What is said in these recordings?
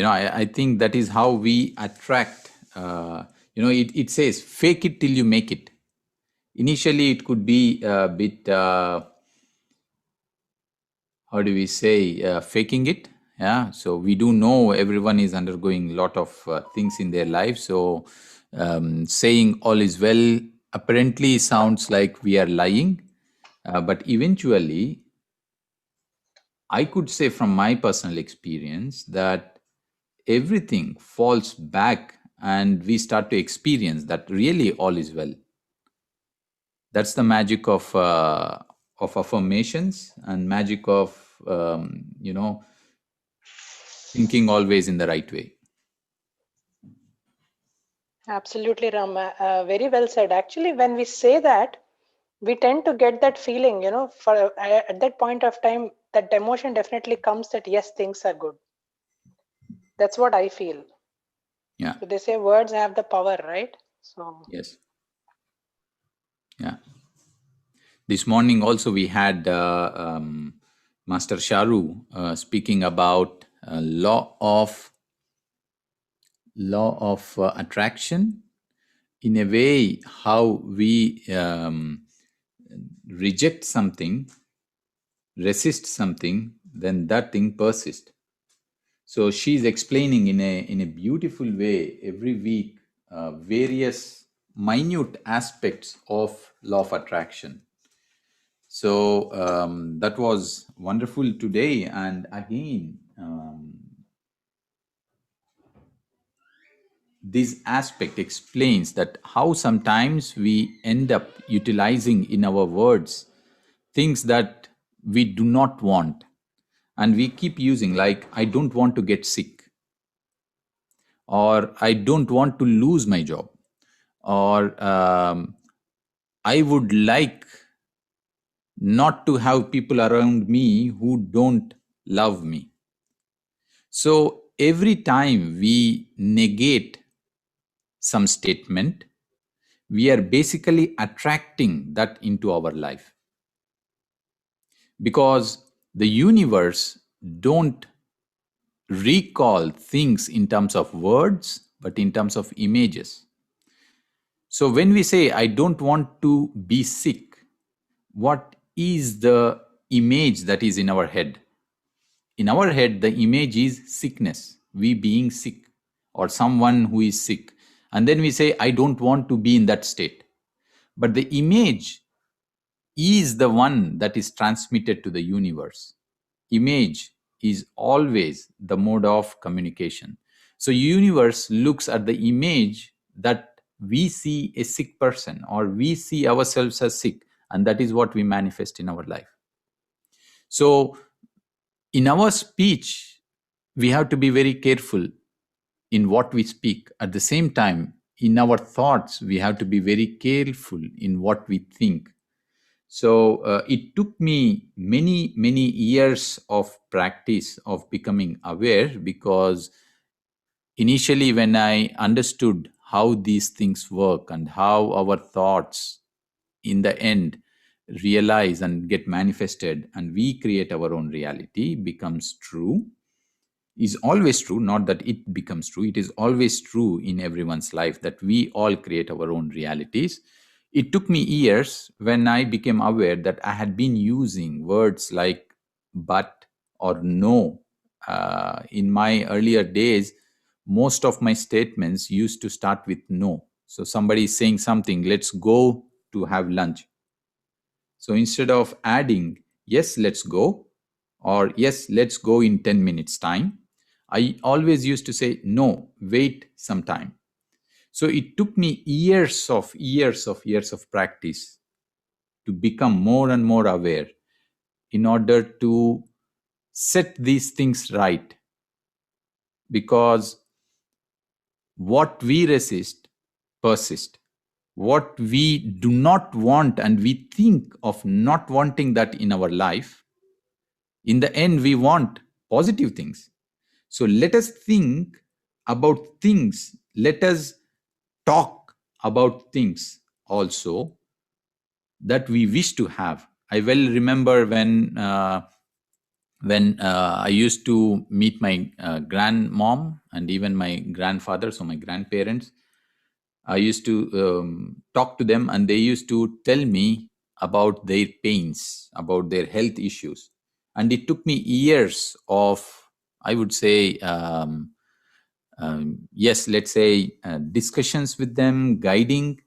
I think that is how we attract. It says, fake it till you make it. Initially, it could be a bit, how do we say, faking it. Yeah. So we do know everyone is undergoing a lot of things in their life. So saying all is well apparently sounds like we are lying. But eventually, I could say from my personal experience that everything falls back and we start to experience that really all is well. That's the magic of affirmations and magic of thinking always in the right way. Absolutely, Ram. Very well said. Actually, when we say that, we tend to get that feeling, for at that point of time, that emotion definitely comes that yes, things are good. That's what I feel. Yeah. So they say words have the power, right? So Yes. Yeah. This morning also we had Master Sharu speaking about law of attraction. In a way, how we reject something, resist something, then that thing persists. So she's explaining in a beautiful way every week various minute aspects of law of attraction. So that was wonderful today. And again, this aspect explains that how sometimes we end up utilizing in our words things that we do not want, and we keep using, like, I don't want to get sick, or I don't want to lose my job, or I would like not to have people around me who don't love me. So every time we negate some statement, we are basically attracting that into our life, because the universe don't recall things in terms of words but in terms of images. So when we say I don't want to be sick, what is the image that is in our head? In our head, the image is sickness, we being sick, or someone who is sick. And then we say, I don't want to be in that state. But the image is the one that is transmitted to the universe. Image is always the mode of communication. So universe looks at the image that we see a sick person, or we see ourselves as sick, and that is what we manifest in our life. So in our speech, we have to be very careful in what we speak. At the same time, in our thoughts, we have to be very careful in what we think. So it took me many, many years of practice of becoming aware, because initially, when I understood how these things work and how our thoughts in the end realize and get manifested and we create our own reality, becomes true, is always true, not that it becomes true, it is always true in everyone's life that we all create our own realities. It took me years when I became aware that I had been using words like but or no. In my earlier days, most of my statements used to start with no. So somebody is saying something, let's go to have lunch. So instead of adding, yes, let's go, or yes, let's go in 10 minutes' time, I always used to say, no, wait some time. So it took me years of practice to become more and more aware in order to set these things right. Because what we resist persists. What we do not want and we think of not wanting that in our life, in the end, we want positive things. So let us think about things. Let us talk about things also that we wish to have. I well remember when when I used to meet my grandmom and even my grandfather, so my grandparents, I used to talk to them, and they used to tell me about their pains, about their health issues. And it took me years of, I would say, yes, let's say, discussions with them, guiding,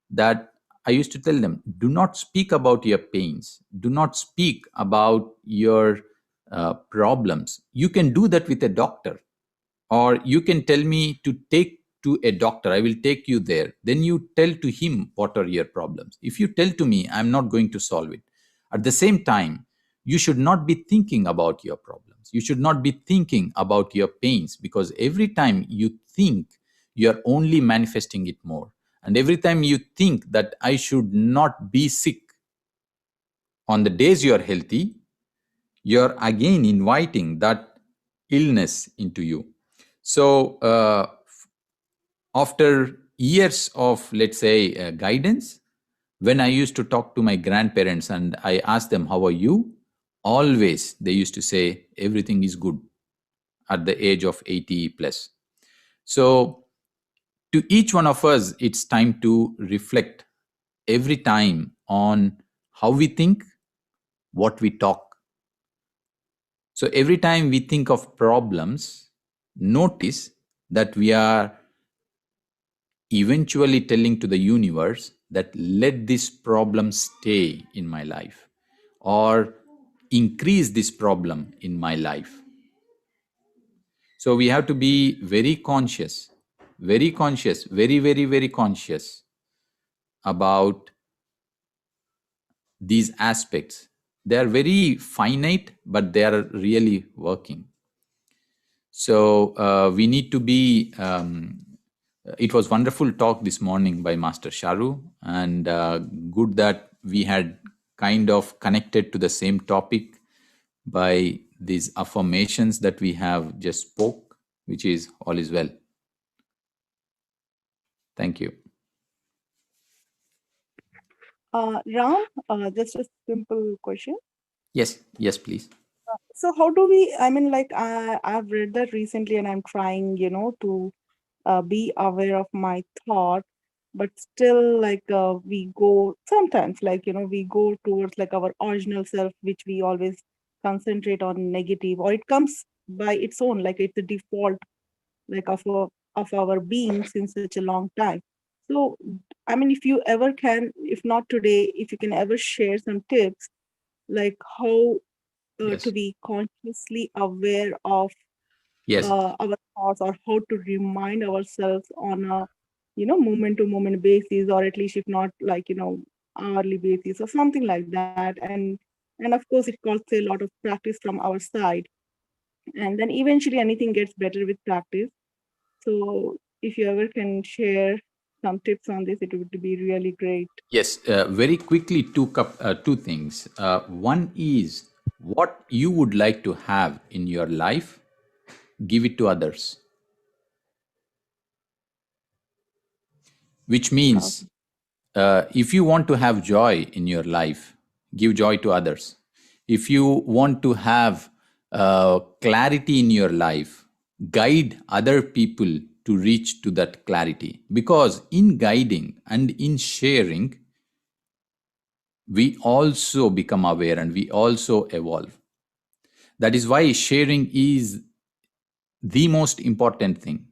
that I used to tell them, do not speak about your pains, do not speak about your problems. You can do that with a doctor, or you can tell me to take to a doctor. I will take you there. Then you tell to him what are your problems. If you tell to me, I'm not going to solve it. At the same time, you should not be thinking about your problems. You should not be thinking about your pains, because every time you think, you're only manifesting it more. And every time you think that I should not be sick, on the days you're healthy, you're again inviting that illness into you. So, after years of, let's say, guidance, when I used to talk to my grandparents and I asked them, how are you? Always they used to say, everything is good, at the age of 80 plus. So, to each one of us, it's time to reflect every time on how we think, what we talk. So every time we think of problems, notice that we are eventually telling to the universe that let this problem stay in my life, or increase this problem in my life. So we have to be very conscious, very, very, very conscious about these aspects. They are very finite, but they are really working. So we need to be. It was wonderful talk this morning by Master Sharu, and good that we had kind of connected to the same topic by these affirmations that we have just spoke, which is all is well. Thank you. Ram, just a simple question. Yes, please. So how do we, I mean, like I've read that recently and I'm trying, to be aware of my thought, but still like we go sometimes like, we go towards like our original self, which we always concentrate on negative, or it comes by its own, like it's a default like of our being since such a long time. So, I mean, if you ever can, if not today, if you can ever share some tips, like how to Yes. be consciously aware of Yes. our thoughts, or how to remind ourselves on a moment to moment basis, or at least if not like hourly basis or something like that. And of course it costs a lot of practice from our side, and then eventually anything gets better with practice. So if you ever can share some tips on this, it would be really great. Yes, very quickly, two things. One is, what you would like to have in your life, give it to others, which means, Awesome. if you want to have joy in your life, give joy to others. If you want to have clarity in your life, guide other people to reach to that clarity. Because in guiding and in sharing, we also become aware and we also evolve. That is why sharing is the most important thing.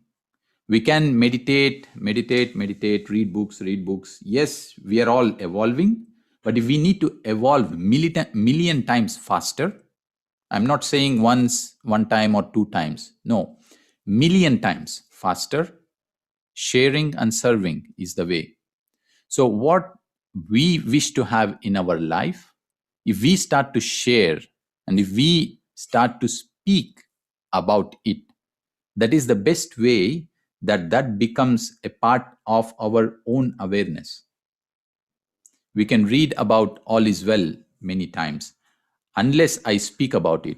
We can meditate, read books. Yes, we are all evolving, but if we need to evolve million times faster, I'm not saying once, one time or two times. No, million times faster, sharing and serving is the way. So, what we wish to have in our life, if we start to share and if we start to speak about it, that is the best way that that becomes a part of our own awareness. We can read about all is well many times. Unless I speak about it,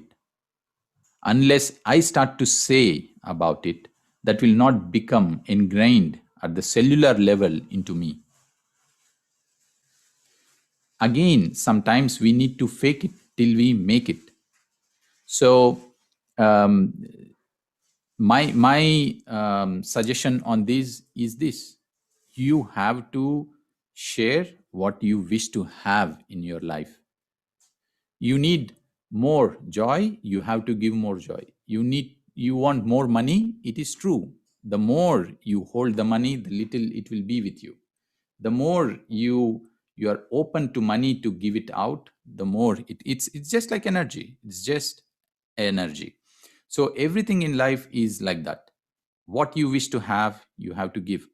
unless I start to say about it, that will not become ingrained at the cellular level into me. Again, sometimes we need to fake it till we make it. So um, my suggestion on this is this: you have to share what you wish to have in your life. You need more joy, you have to give more joy. You want more money, it is true. The more you hold the money, the little it will be with you. The more you are open to money to give it out, the more it's just like energy. It's just energy. So everything in life is like that. What you wish to have, you have to give.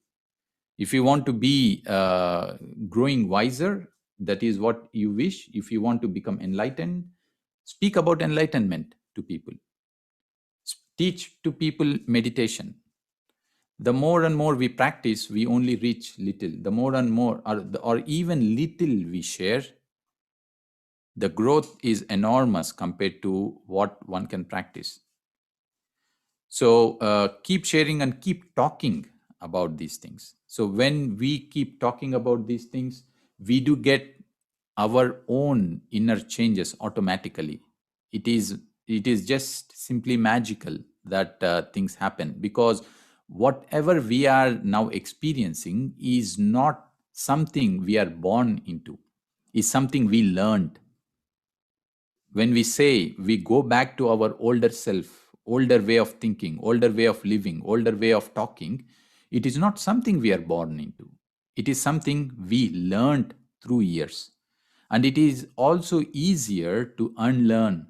If you want to be growing wiser, that is what you wish. If you want to become enlightened, speak about enlightenment to people. Teach to people meditation. The more and more we practice, we only reach little. The more and more, or even little we share, the growth is enormous compared to what one can practice. So keep sharing and keep talking about these things. So when we keep talking about these things, we do get our own inner changes automatically. It is just simply magical that things happen, because whatever we are now experiencing is not something we are born into, is something we learned. When we say we go back to our older self, older way of thinking, older way of living, older way of talking, it is not something we are born into. It is something we learned through years. And it is also easier to unlearn.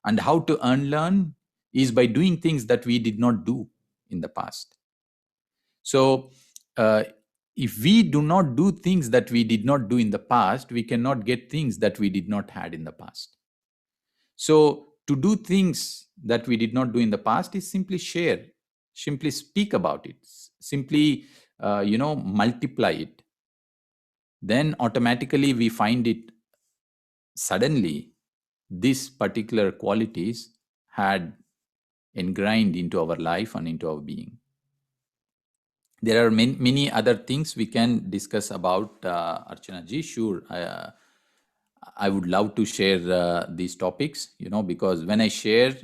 And how to unlearn is by doing things that we did not do in the past. So, if we do not do things that we did not do in the past, we cannot get things that we did not had in the past. So, to do things that we did not do in the past is simply share, simply speak about it, simply, multiply it. Then automatically we find it suddenly, these particular qualities had ingrained into our life and into our being. There are many other things we can discuss about, Archana ji. Sure, I would love to share these topics, because when I share,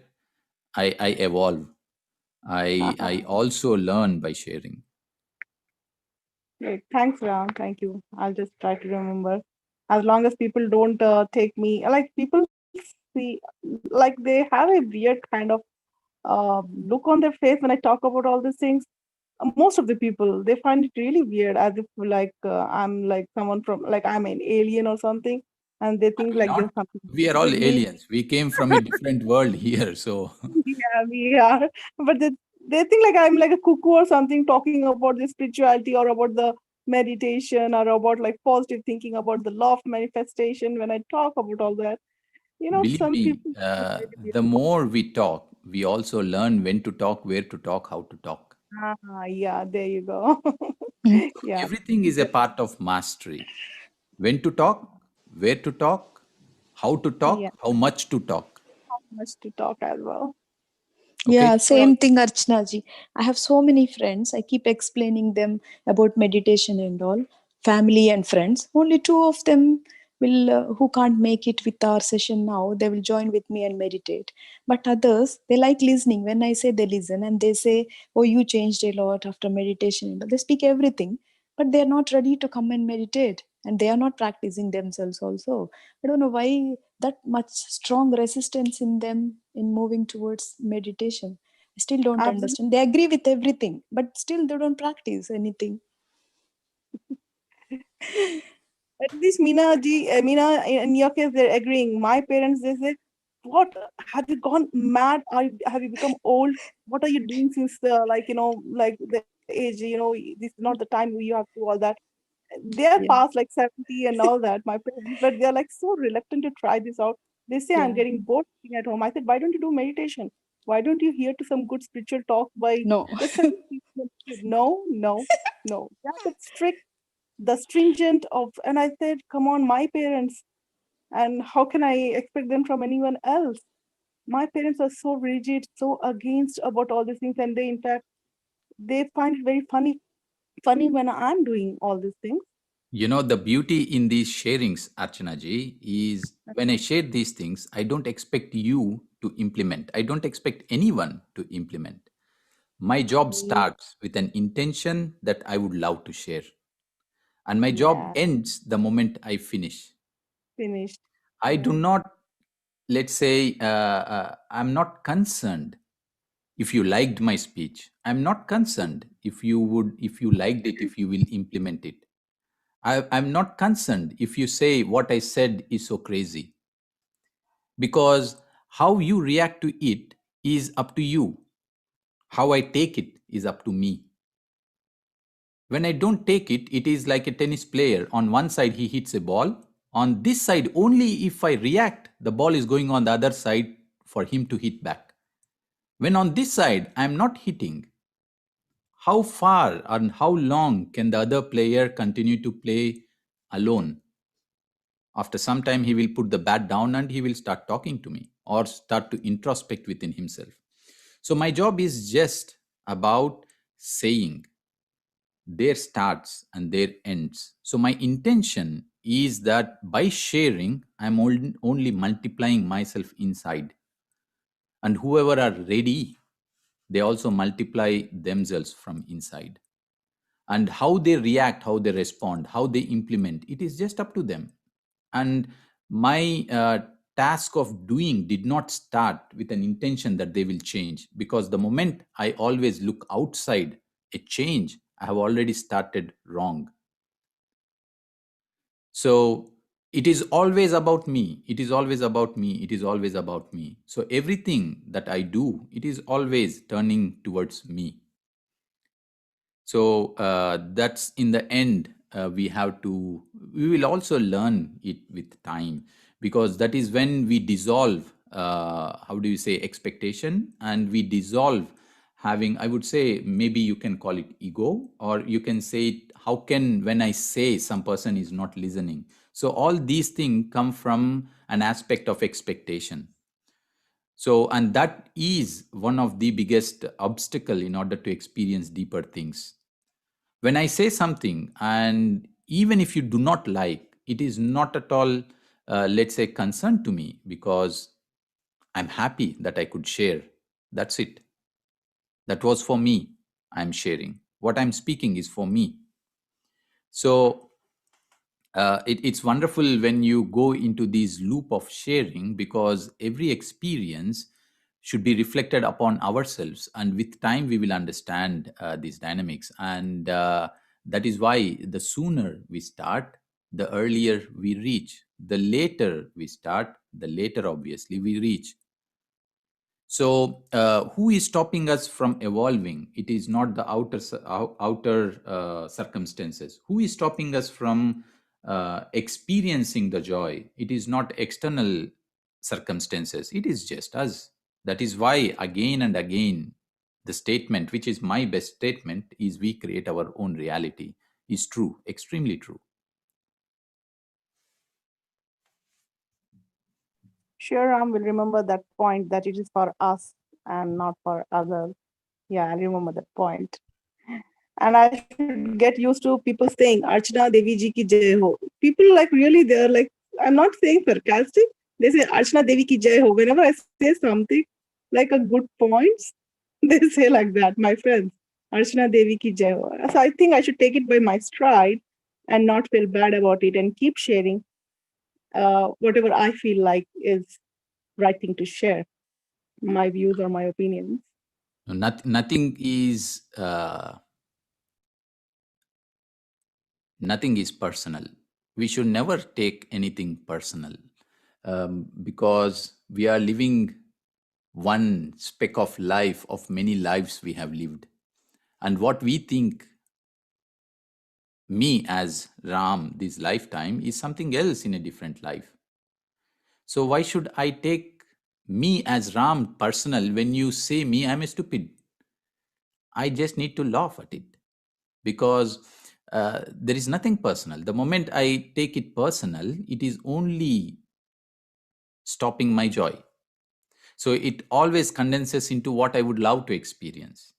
I evolve. I also learn by sharing. Great. Thanks, Ram. Thank you. I'll just try to remember. As long as people don't take me, like people see, like they have a weird kind of look on their face when I talk about all these things. Most of the people, they find it really weird, as if like I'm like someone from, like I'm an alien or something, and they think like Not, there's something we are wrong all with me. aliens. We came from a different world here. So Yeah, we are. But they think like I'm like a cuckoo or something, talking about the spirituality or about the meditation or about like positive thinking about the law of manifestation when I talk about all that. believe Some me, people very weird. the more we talk, we also learn when to talk, where to talk, how to talk. Yeah, there you go. Mm. So Yeah, everything is a part of mastery. When to talk, where to talk, how to yeah, talk, how much to talk. much to talk as well. Okay? Yeah, same thing, Archana ji. I have so many friends. I keep explaining them about meditation and all, family and friends. Only two of them will, who can't make it with our session now, they will join with me and meditate. But others, they like listening. When I say, they listen and they say, "Oh, you changed a lot after meditation." And all. They speak everything, but they are not ready to come and meditate, and they are not practicing themselves also. I don't know why that much strong resistance in them in moving towards meditation. I still don't Absolutely. understand. They agree with everything, but still they don't practice anything. At least Meena, in your case, they're agreeing. My parents, they say, "What have you gone mad? Have you become old? What are you doing since the like the age? This is not the time you have to do all that." They're Yeah, past like 70 and all that, my parents, but they're like so reluctant to try this out. They say, "I'm yeah. getting bored sitting at home." I said, "Why don't you do meditation? Why don't you hear to some good spiritual talk by No. the seven people?" No, no, no. Yeah, that's strict, the stringent of, and I said, "Come on, my parents, and how can I expect them from anyone else?" My parents are so rigid, so against about all these things, and they in fact they find it very funny when I'm doing all these things. The beauty in these sharings, Archana ji, is when I share these things, I don't expect you to implement. I don't expect anyone to implement. My job starts with an intention that I would love to share. And my job Yeah, ends the moment I finish. finished. I do Yeah. not, let's say, I'm not concerned if you liked my speech. I'm not concerned if you liked it, if you will implement it. I'm not concerned if you say what I said is so crazy, because how you react to it is up to you. How I take it is up to me. When I don't take it, it is like a tennis player. On one side, he hits a ball. On this side, only if I react, the ball is going on the other side for him to hit back. When on this side, I'm not hitting, how far and how long can the other player continue to play alone? After some time, he will put the bat down and he will start talking to me or start to introspect within himself. So, my job is just about saying their starts and their ends. So, my intention is that by sharing, I'm only multiplying myself inside. And whoever are ready, they also multiply themselves from inside. And how they react, how they respond, how they implement, it is just up to them. And my task of doing did not start with an intention that they will change, because the moment I always look outside a change, I have already started wrong. So it is always about me, it is always about me, it is always about me. So everything that I do, it is always turning towards me. So that's in the end, we will also learn it with time, because that is when we dissolve, how do you say, expectation, and we dissolve having, I would say, maybe you can call it ego, or you can say, how can, when I say some person is not listening. So all these things come from an aspect of expectation. So, and that is one of the biggest obstacle in order to experience deeper things. When I say something, and even if you do not like, it is not at all, let's say, concern to me, because I'm happy that I could share. That's it. That was for me. I'm sharing. What I'm speaking is for me. So it's wonderful when you go into this loop of sharing, because every experience should be reflected upon ourselves, and with time we will understand these dynamics. And that is why the sooner we start, the earlier we reach. The later we start, the later obviously we reach. So, who is stopping us from evolving? It is not the outer circumstances. Who is stopping us from experiencing the joy? It is not external circumstances. It is just us. That is why again and again, the statement, which is my best statement, is we create our own reality, is true, extremely true. Sure, Ram will remember that point that it is for us and not for others. Yeah, I remember that point. And I should get used to people saying Archana Devi ji ki jai ho. People like really they're like, I'm not saying sarcastic. They say Archana Devi ki jai ho. Whenever I say something like a good points, they say like that, my friends. Archana Devi ki jai ho. So I think I should take it by my stride and not feel bad about it and keep sharing whatever I feel like is right thing to share, my views or my opinions. Nothing is personal. We should never take anything personal, because we are living one speck of life of many lives we have lived. And what we think, me as Ram, this lifetime, is something else in a different life. So, why should I take me as Ram personal when you say me, I'm a stupid? I just need to laugh at it, because there is nothing personal. The moment I take it personal, it is only stopping my joy. So it always condenses into what I would love to experience.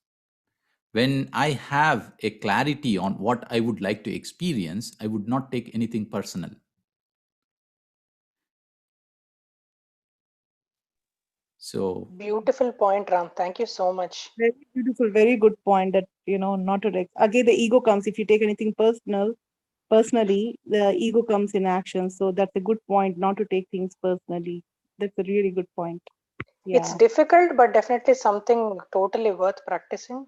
When I have a clarity on what I would like to experience, I would not take anything personal. So Beautiful point, Ram. Thank you so much. Very beautiful, very good point that, not to again, the ego comes. If you take anything personally, the ego comes in action. So that's a good point, not to take things personally. That's a really good point. It's Yeah. difficult, but definitely something totally worth practicing.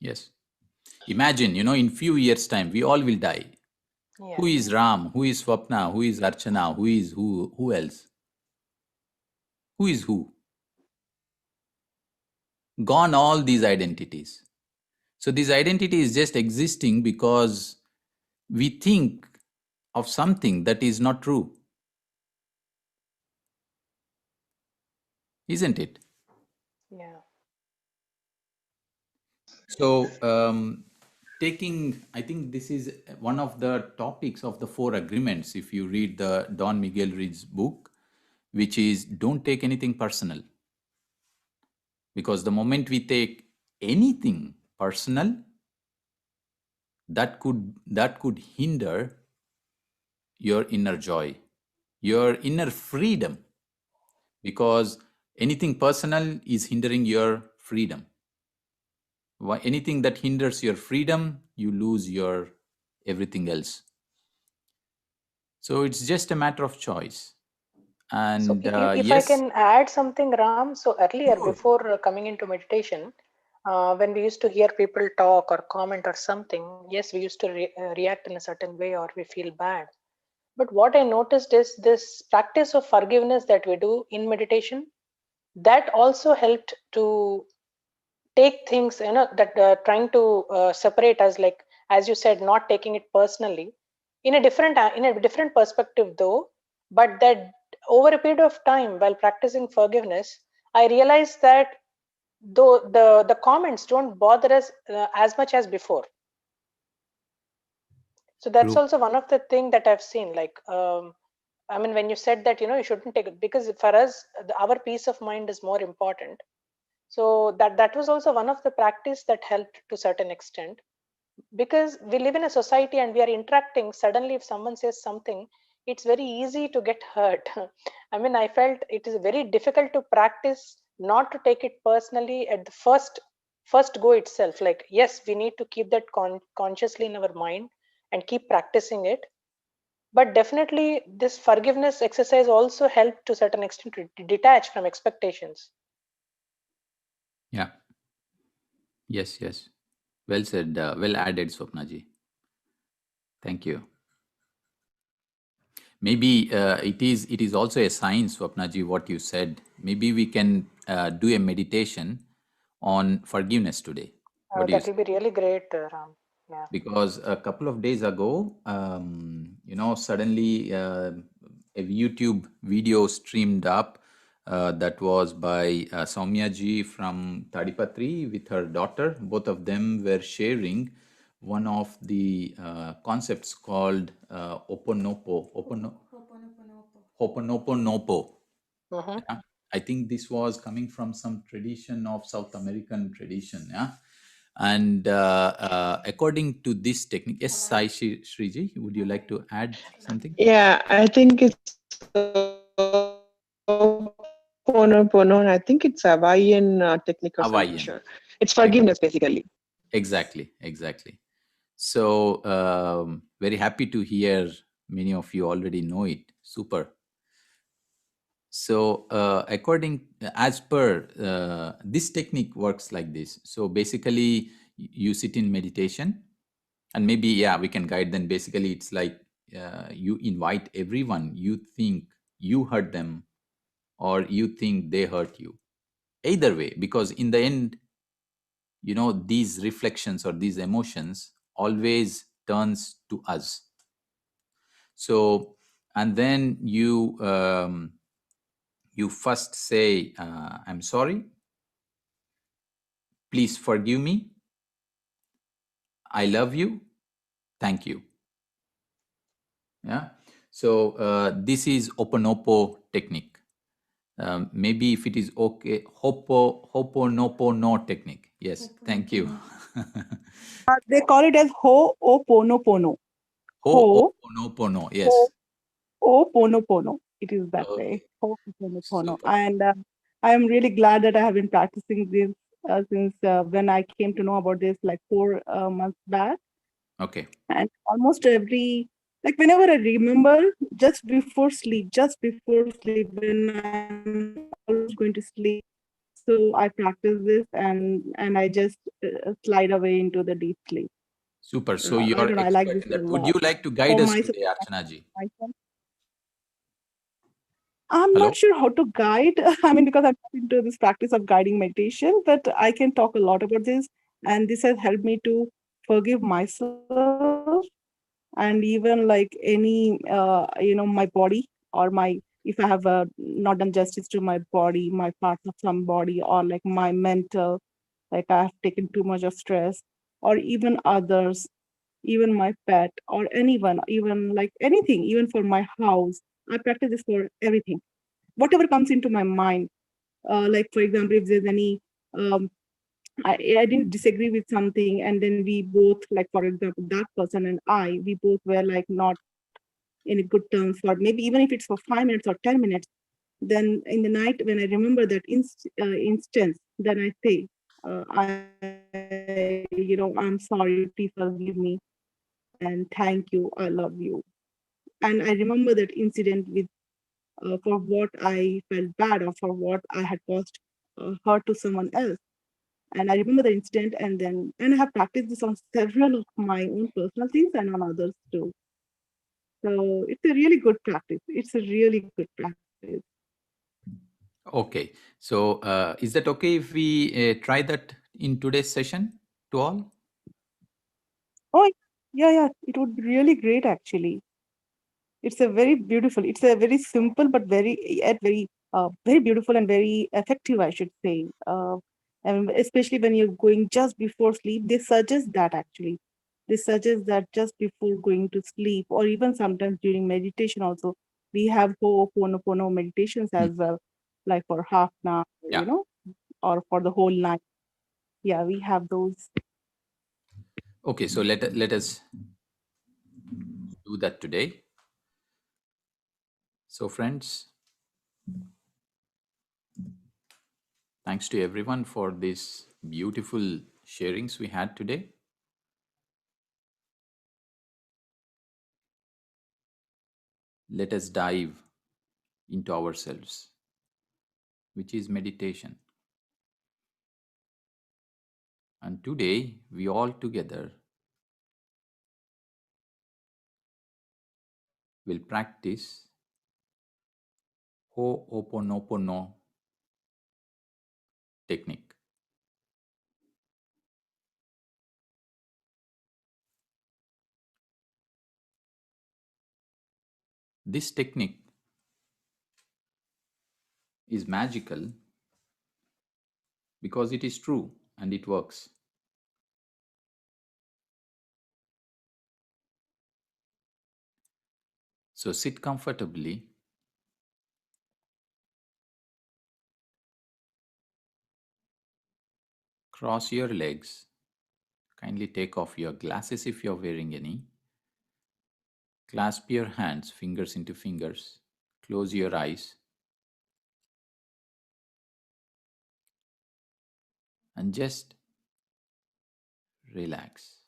yes, imagine, in few years' time, we all will die. Yeah. Who is Ram? Who is Swapna? Who is Archana? Who is who? Who else? Who is who? Gone all these identities. So this identity is just existing because we think of something that is not true, isn't it? Yeah. So, I think this is one of the topics of the four agreements. If you read the Don Miguel Ruiz's book, which is don't take anything personal, because the moment we take anything personal, that could hinder your inner joy, your inner freedom, because anything personal is hindering your freedom. Anything that hinders your freedom, you lose your everything else. So it's just a matter of choice. So And if I yes, can add something, Ram, so earlier sure. before coming into meditation, when we used to hear people talk or comment or something, yes, we used to react in a certain way or we feel bad. But what I noticed is this practice of forgiveness that we do in meditation, that also helped to take things, that trying to separate us, like as you said, not taking it personally, in a different perspective though. But that over a period of time while practicing forgiveness, I realized that though the comments don't bother us as much as before. So that's True. also one of the thing that I've seen, like, I mean, when you said that, you shouldn't take it, because for us, our peace of mind is more important. So that was also one of the practice that helped to certain extent, because we live in a society and we are interacting. Suddenly if someone says something, it's very easy to get hurt. I mean, I felt it is very difficult to practice not to take it personally at the first go itself. Like, yes, we need to keep that consciously in our mind and keep practicing it. But definitely this forgiveness exercise also helped to certain extent to detach from expectations. Yeah. Yes, yes. Well said. Well added, Swapnaji. Thank you. Maybe it is also a science, Swapnaji, what you said. Maybe we can do a meditation on forgiveness today. What do you That say? will be really great, Ram. Yeah. Because a couple of days ago, suddenly a YouTube video streamed up that was by Soumya ji from Tadipatri with her daughter. Both of them were sharing one of the concepts called Hoponoponopo. Mm-hmm. Yeah? I think this was coming from some tradition of South American tradition. Yeah. And according to this technique, yes, Sai Shriji, would you like to add something? Yeah, I think it's Ho'oponopono, and I think it's Hawaiian technique or something. Hawaiian. Sure, it's forgiveness basically. Exactly, exactly. So very happy to hear many of you already know it. Super. So as per this technique works like this. So basically you sit in meditation, and maybe, yeah, we can guide them. Basically it's like you invite everyone you think you hurt them, or you think they hurt you. Either way, because in the end, these reflections or these emotions always turns to us. So, and then you first say, I'm sorry, please forgive me, I love you, thank you. Yeah. So this is Oponopo technique. Maybe if it is okay, Hoponopono technique. Yes, thank you. They call it as Ho'oponopono. Ho Ho'oponopono, Ho yes. Oponopono. It is that way. Okay. Ho'oponopono. Super. And I am really glad that I have been practicing this since when I came to know about this like 4 months back. Okay. And almost every, like whenever I remember, just before sleep, when I'm almost going to sleep, so I practice this and I just slide away into the deep sleep. Super. So you I are don't know. I like expert this in a that. Would you lot like to for guide us myself. today, Archanaji? myself. I'm not Hello? sure how to guide. I mean, because I'm not into this practice of guiding meditation, but I can talk a lot about this. And this has helped me to forgive myself and even like any, my body or if I have not done justice to my body, my parts of some body, or like my mental, like I have taken too much of stress, or even others, even my pet or anyone, even like anything, even for my house. I practice this for everything whatever comes into my mind. Like for example, if there's any, um, I didn't disagree with something, and then we both, like for example, that person and we both were like not in a good terms for maybe even if it's for 5 minutes or 10 minutes. Then in the night when I remember that instance, then I say, I'm sorry, please forgive me, and thank you, I love you. And I remember that incident with for what I felt bad or for what I had caused hurt to someone else. And I remember the incident, and I have practiced this on several of my own personal things and on others too. So it's a really good practice. It's a really good practice. Okay. So is that okay if we try that in today's session to all? Oh, yeah, yeah. It would be really great actually. It's a very beautiful. It's a very simple but very beautiful and very effective, I should say. And especially when you're going just before sleep, they suggest that actually. They suggest that just before going to sleep, or even sometimes during meditation also, we have Ho'oponopono meditations Hmm. as well, like for half an hour, Yeah. or for the whole night. Yeah, we have those. Okay. So let us do that today. So friends, thanks to everyone for these beautiful sharings we had today. Let us dive into ourselves, which is meditation. And today we all together will practice Ho'oponopono technique. This technique is magical because it is true and it works. So sit comfortably, cross your legs, kindly take off your glasses if you're wearing any, clasp your hands, fingers into fingers, close your eyes, and just relax.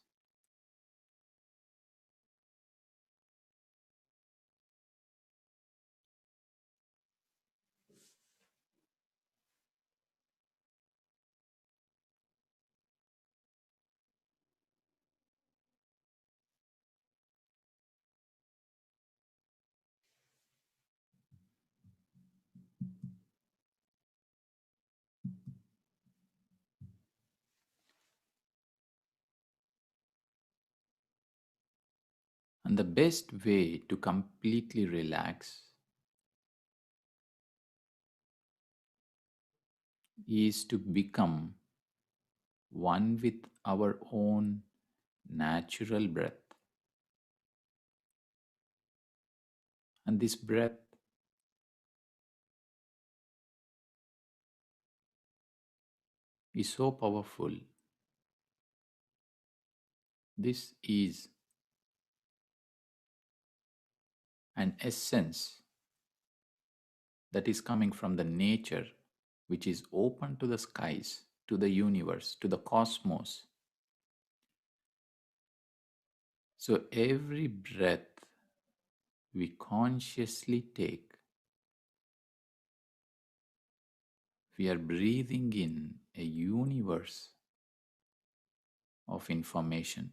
And the best way to completely relax is to become one with our own natural breath. And this breath is so powerful. This is an essence that is coming from the nature, which is open to the skies, to the universe, to the cosmos. So every breath we consciously take, we are breathing in a universe of information.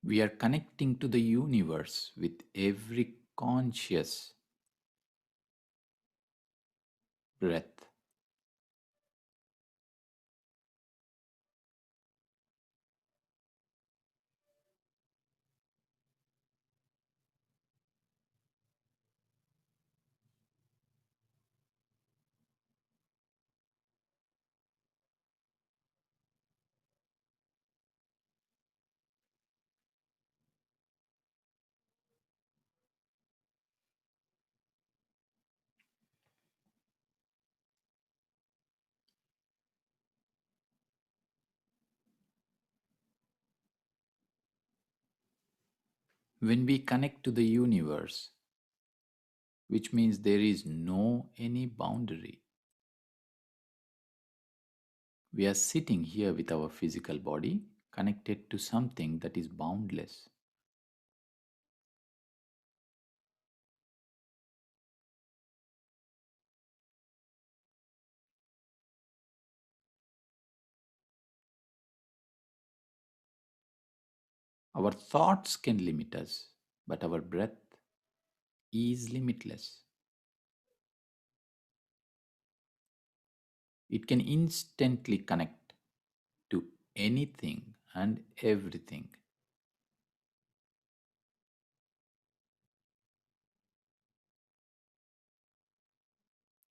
We are connecting to the universe with every conscious breath. When we connect to the universe, which means there is no any boundary. We are sitting here with our physical body connected to something that is boundless. Our thoughts can limit us, but our breath is limitless. It can instantly connect to anything and everything.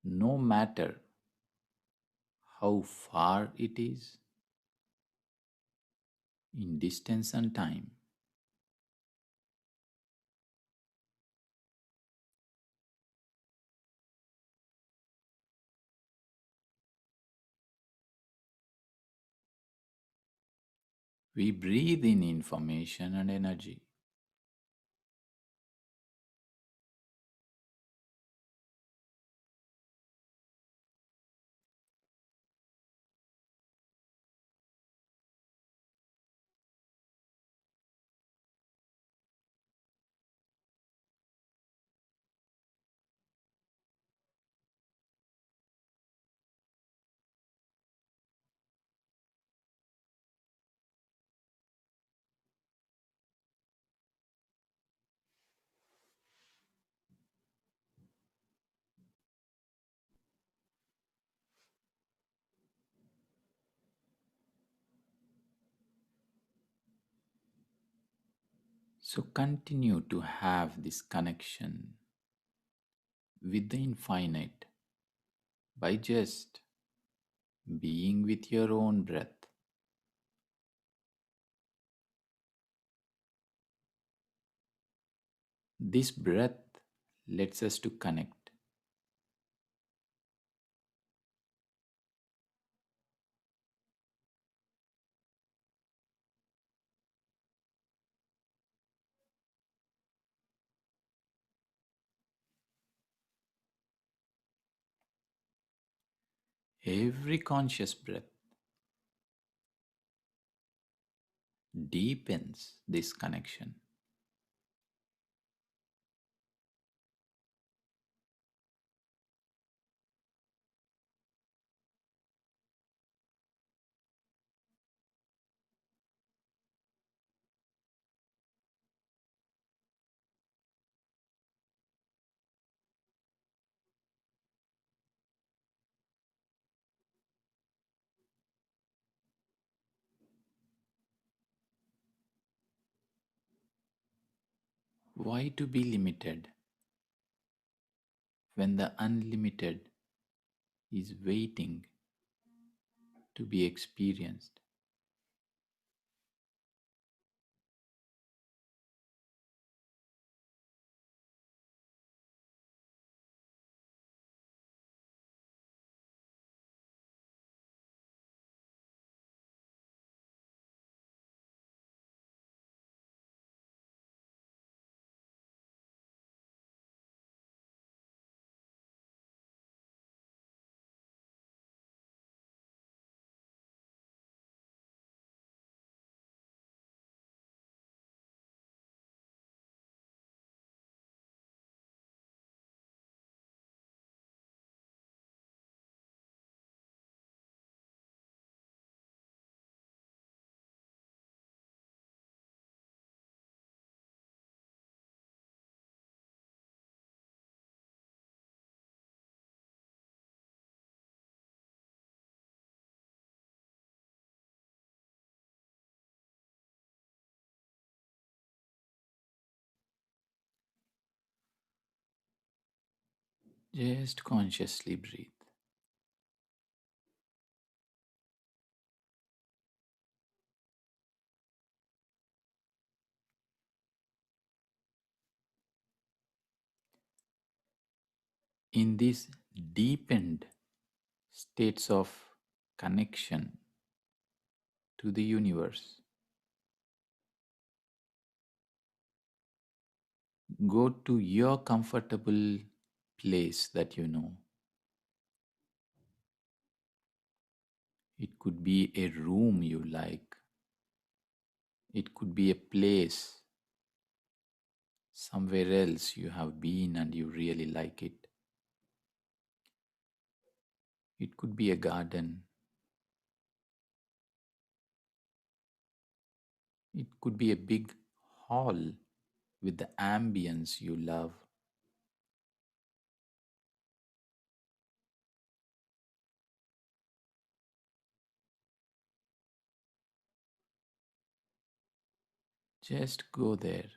No matter how far it is in distance and time. We breathe in information and energy. So continue to have this connection with the infinite by just being with your own breath. This breath lets us to connect. Every conscious breath deepens this connection. Why to be limited when the unlimited is waiting to be experienced. Just consciously breathe. In these deepened states of connection to the universe, go to your comfortable place that you know. It could be a room you like. It could be a place somewhere else you have been and you really like it. It could be a garden. It could be a big hall with the ambience you love. Just go there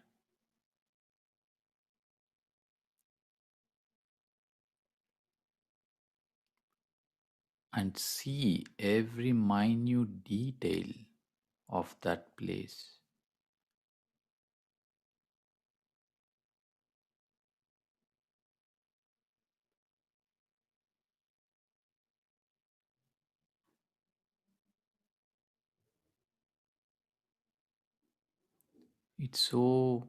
and see every minute detail of that place. It's so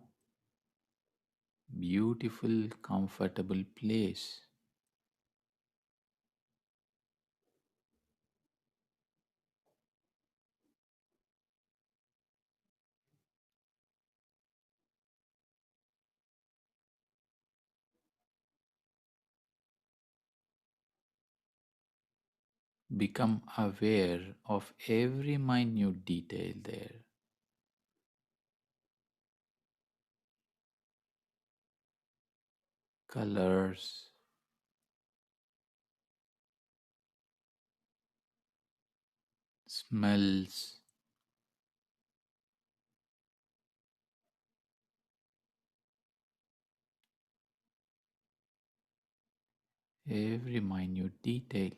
beautiful, comfortable place. Become aware of every minute detail there. Colors, smells, every minute detail.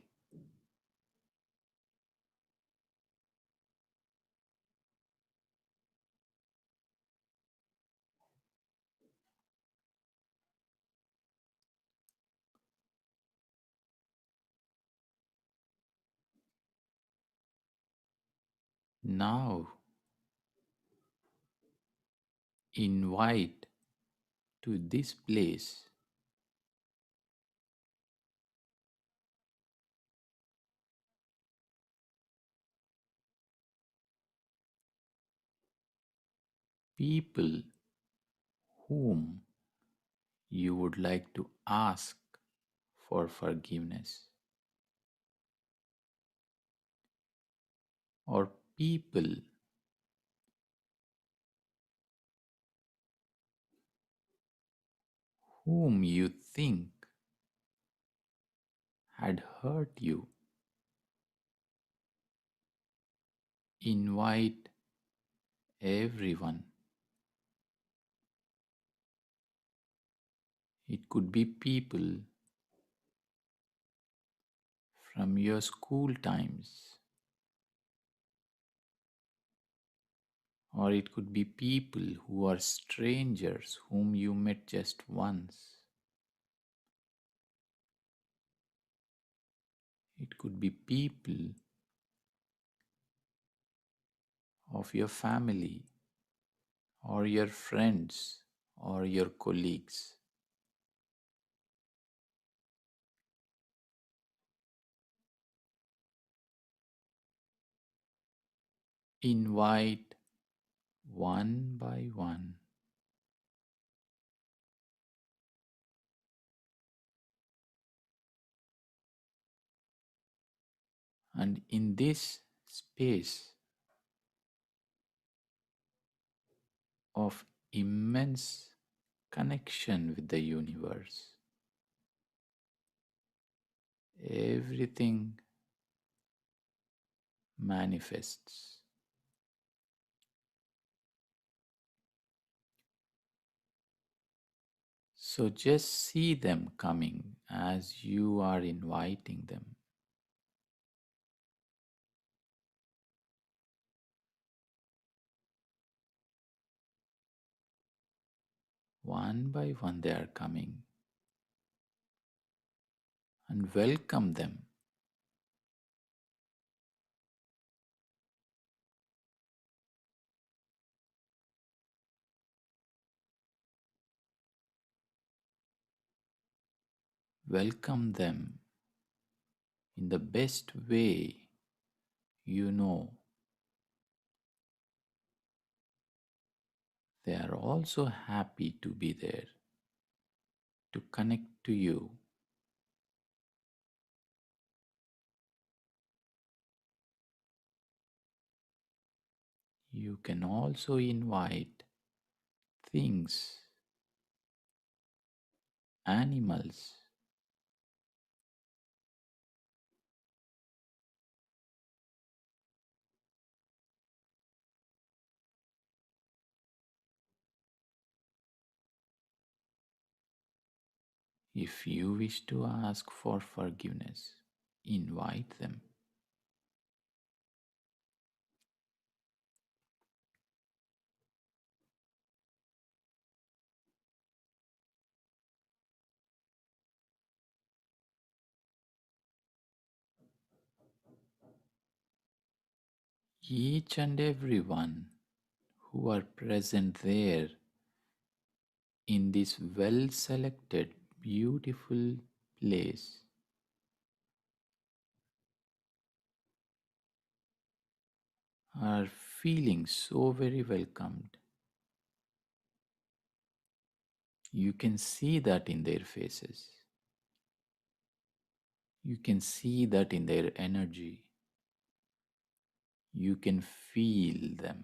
Now invite to this place people whom you would like to ask for forgiveness, or people whom you think had hurt you. Invite everyone. It could be people from your school times, Or it could be people who are strangers whom you met just once. It could be people of your family or your friends or your colleagues. Invite one by one. And in this space of immense connection with the universe, everything manifests. So just see them coming as you are inviting them. One by one they are coming, and welcome them. Welcome them in the best way you know. They are also happy to be there, to connect to you. You can also invite things, animals, if you wish to ask for forgiveness, invite them. Each and every one who are present there in this well selected, beautiful place are feeling so very welcomed. You can see that in their faces. You can see that in their energy. You can feel them.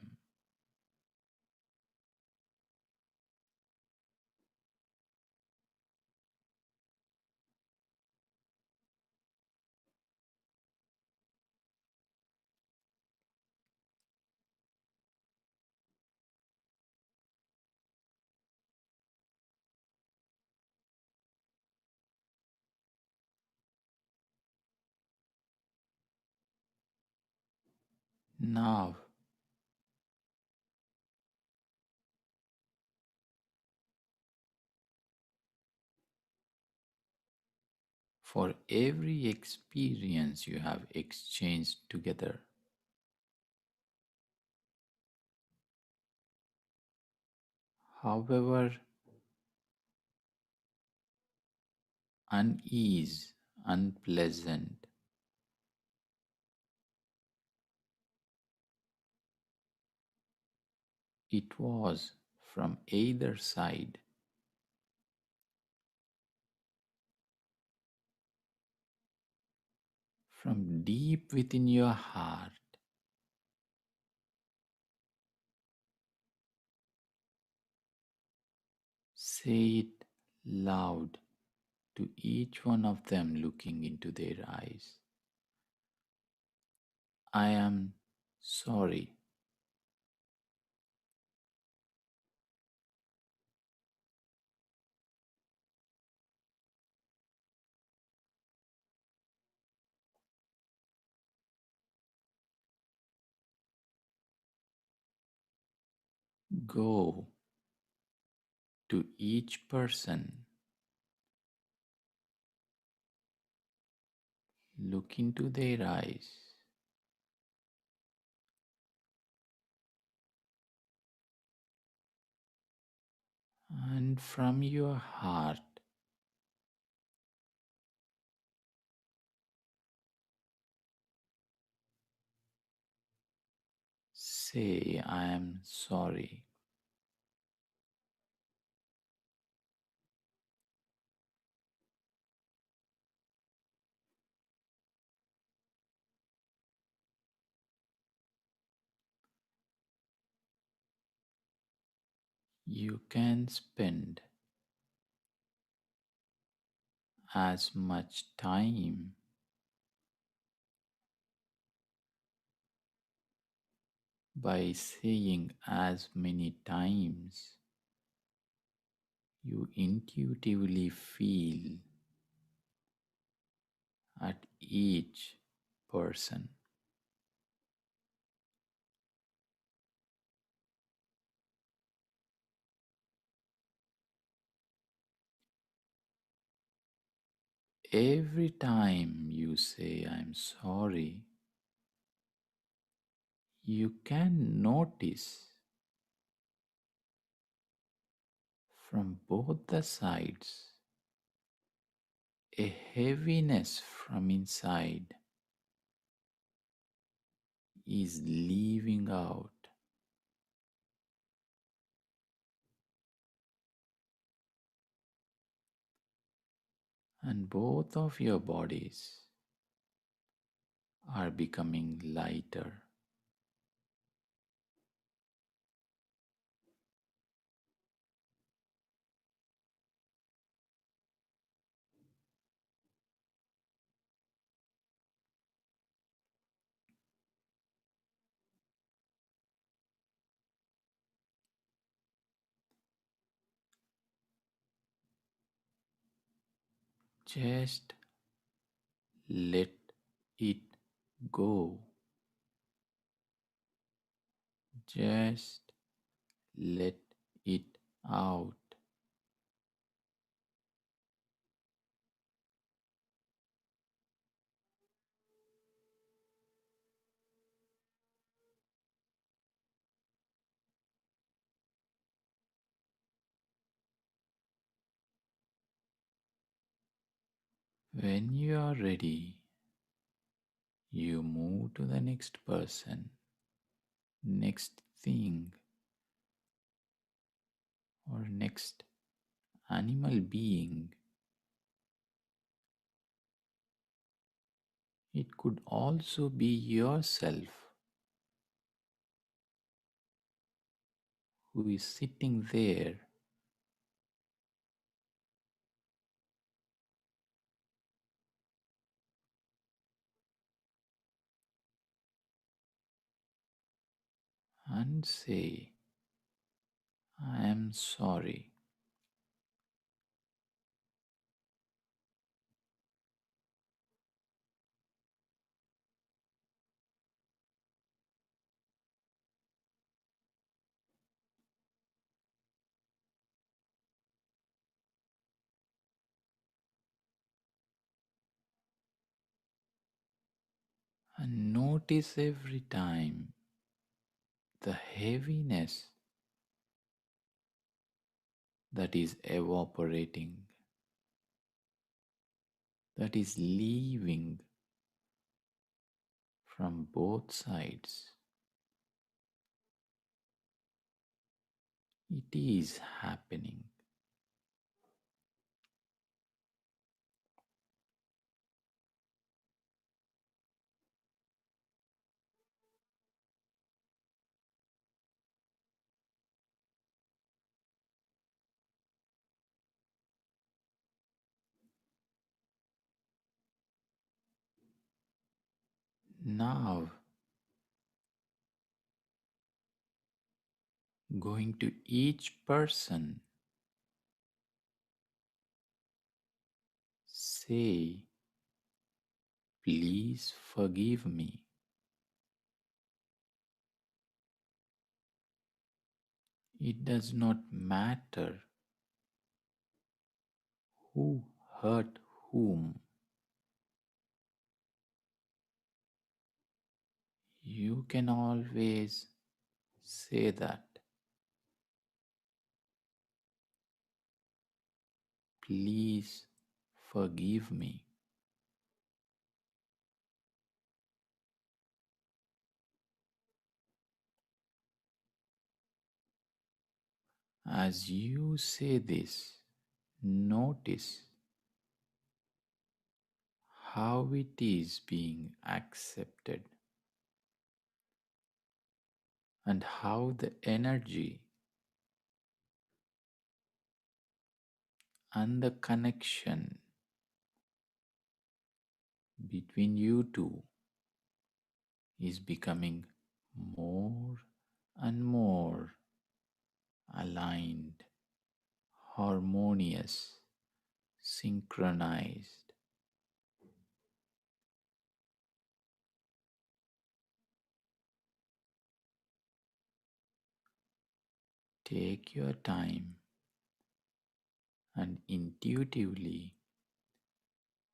Now, for every experience you have exchanged together, however unease, unpleasant, it was from either side, from deep within your heart, say it loud to each one of them looking into their eyes. I am sorry. Go to each person, look into their eyes, and from your heart, say, I am sorry. You can spend as much time by saying as many times you intuitively feel at each person. Every time you say I'm sorry, you can notice from both the sides a heaviness from inside is leaving out, and both of your bodies are becoming lighter. Just let it go. Just let it out. When you are ready, you move to the next person, next thing, or next animal being. It could also be yourself who is sitting there and say, I am sorry. And notice every time the heaviness that is evaporating, that is leaving from both sides. It is happening. Now, going to each person, say, please forgive me. It does not matter who hurt whom. You can always say that. Please forgive me. As you say this, notice how it is being accepted and how the energy and the connection between you two is becoming more and more aligned, harmonious, synchronized. Take your time and intuitively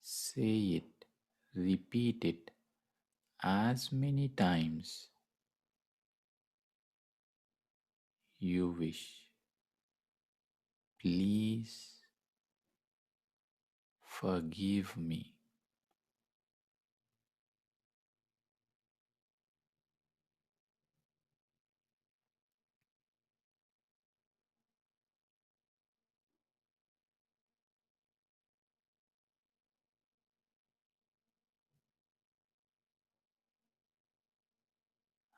say it, repeat it as many times you wish. Please forgive me.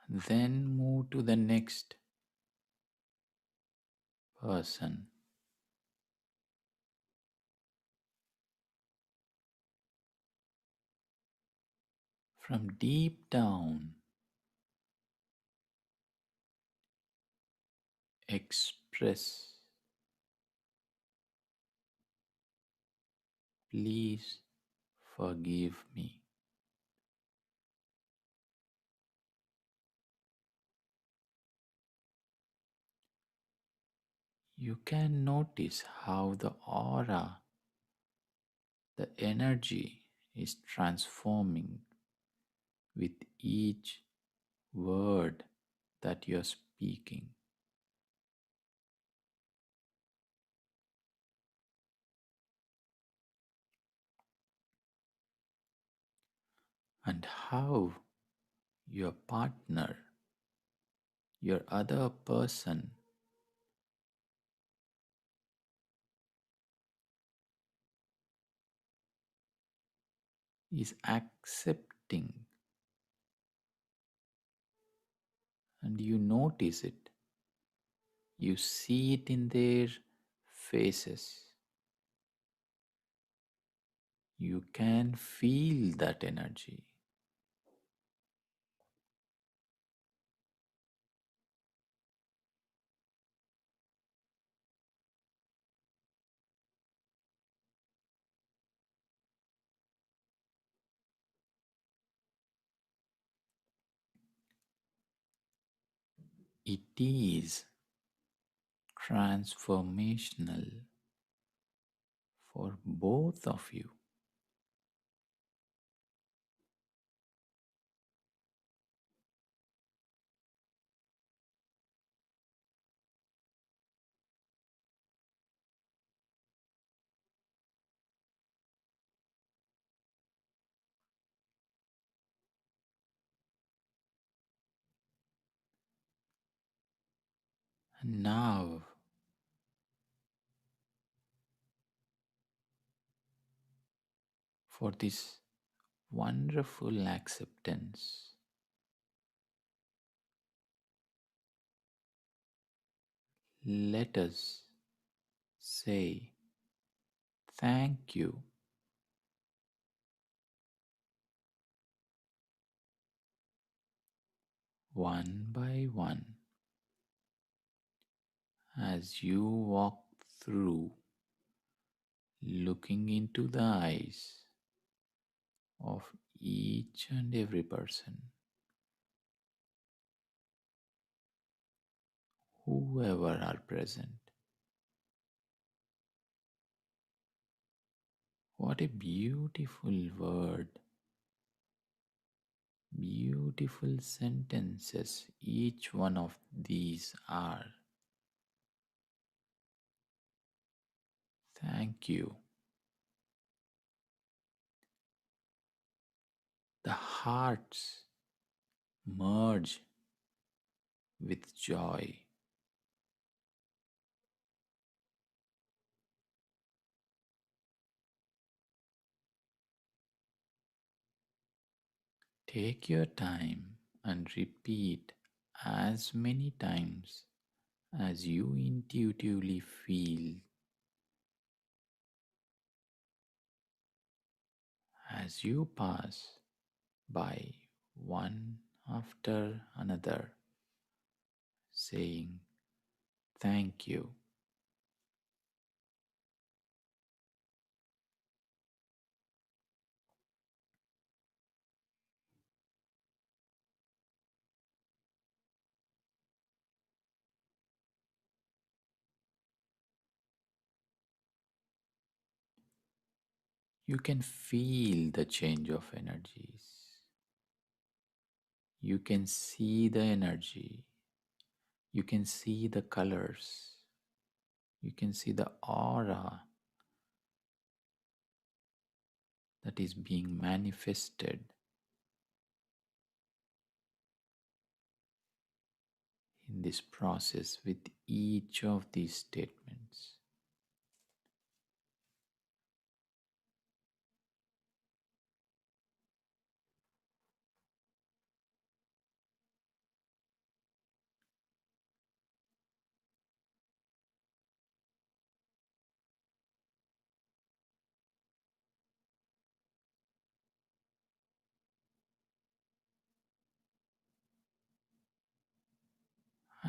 Then move to the next person. From deep down, express, please forgive me. You can notice how the aura, the energy is transforming with each word that you're speaking, and how your partner, your other person, is accepting, and you notice it. You see it in their faces. You can feel that energy. It is transformational for both of you. And now, for this wonderful acceptance, let us say thank you one by one as you walk through, looking into the eyes of each and every person whoever are present. What a beautiful word, beautiful sentences each one of these are. Thank you. The hearts merge with joy. Take your time and repeat as many times as you intuitively feel as you pass by one after another, saying thank you. You can feel the change of energies. You can see the energy. You can see the colors. You can see the aura that is being manifested in this process with each of these statements.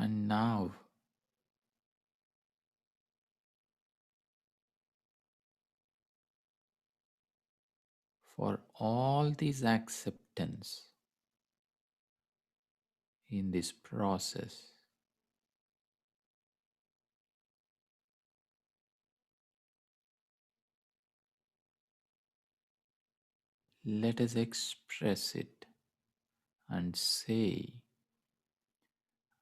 And now, for all this acceptance in this process, let us express it and say,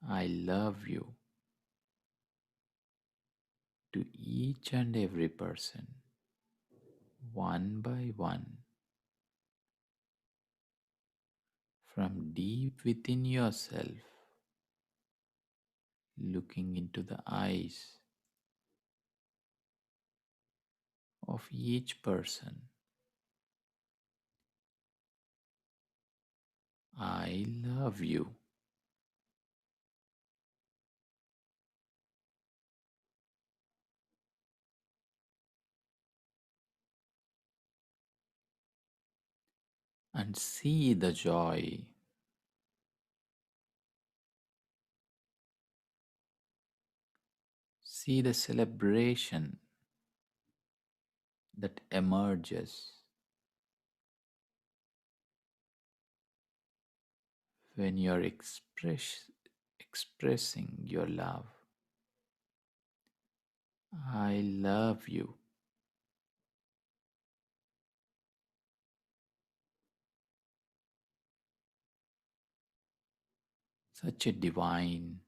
I love you to each and every person, one by one, from deep within yourself, looking into the eyes of each person. I love you. And see the joy, see the celebration that emerges when you're expressing your love. I love you. Such a divine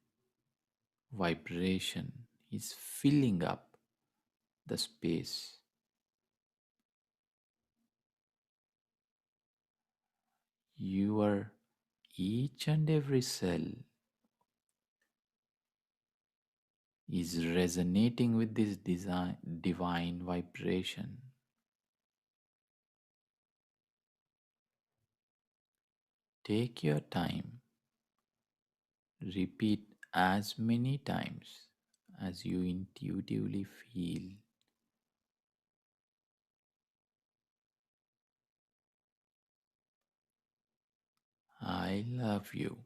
vibration is filling up the space. Your each and every cell is resonating with this divine vibration. Take your time. Repeat as many times as you intuitively feel. I love you.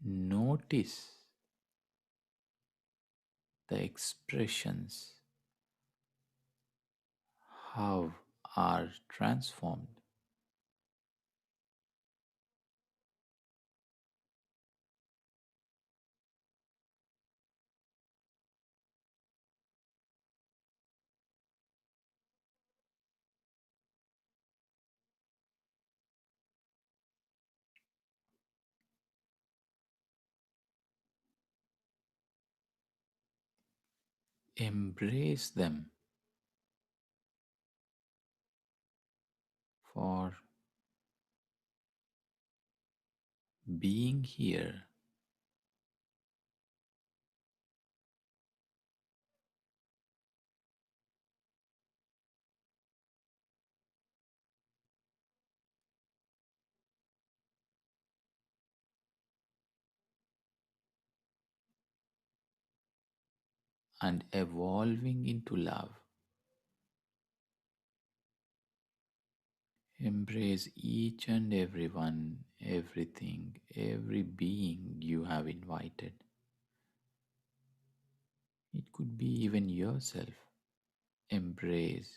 Notice the expressions, how are transformed. Embrace them for being here, and evolving into love. Embrace each and everyone, everything, every being you have invited. It could be even yourself. Embrace.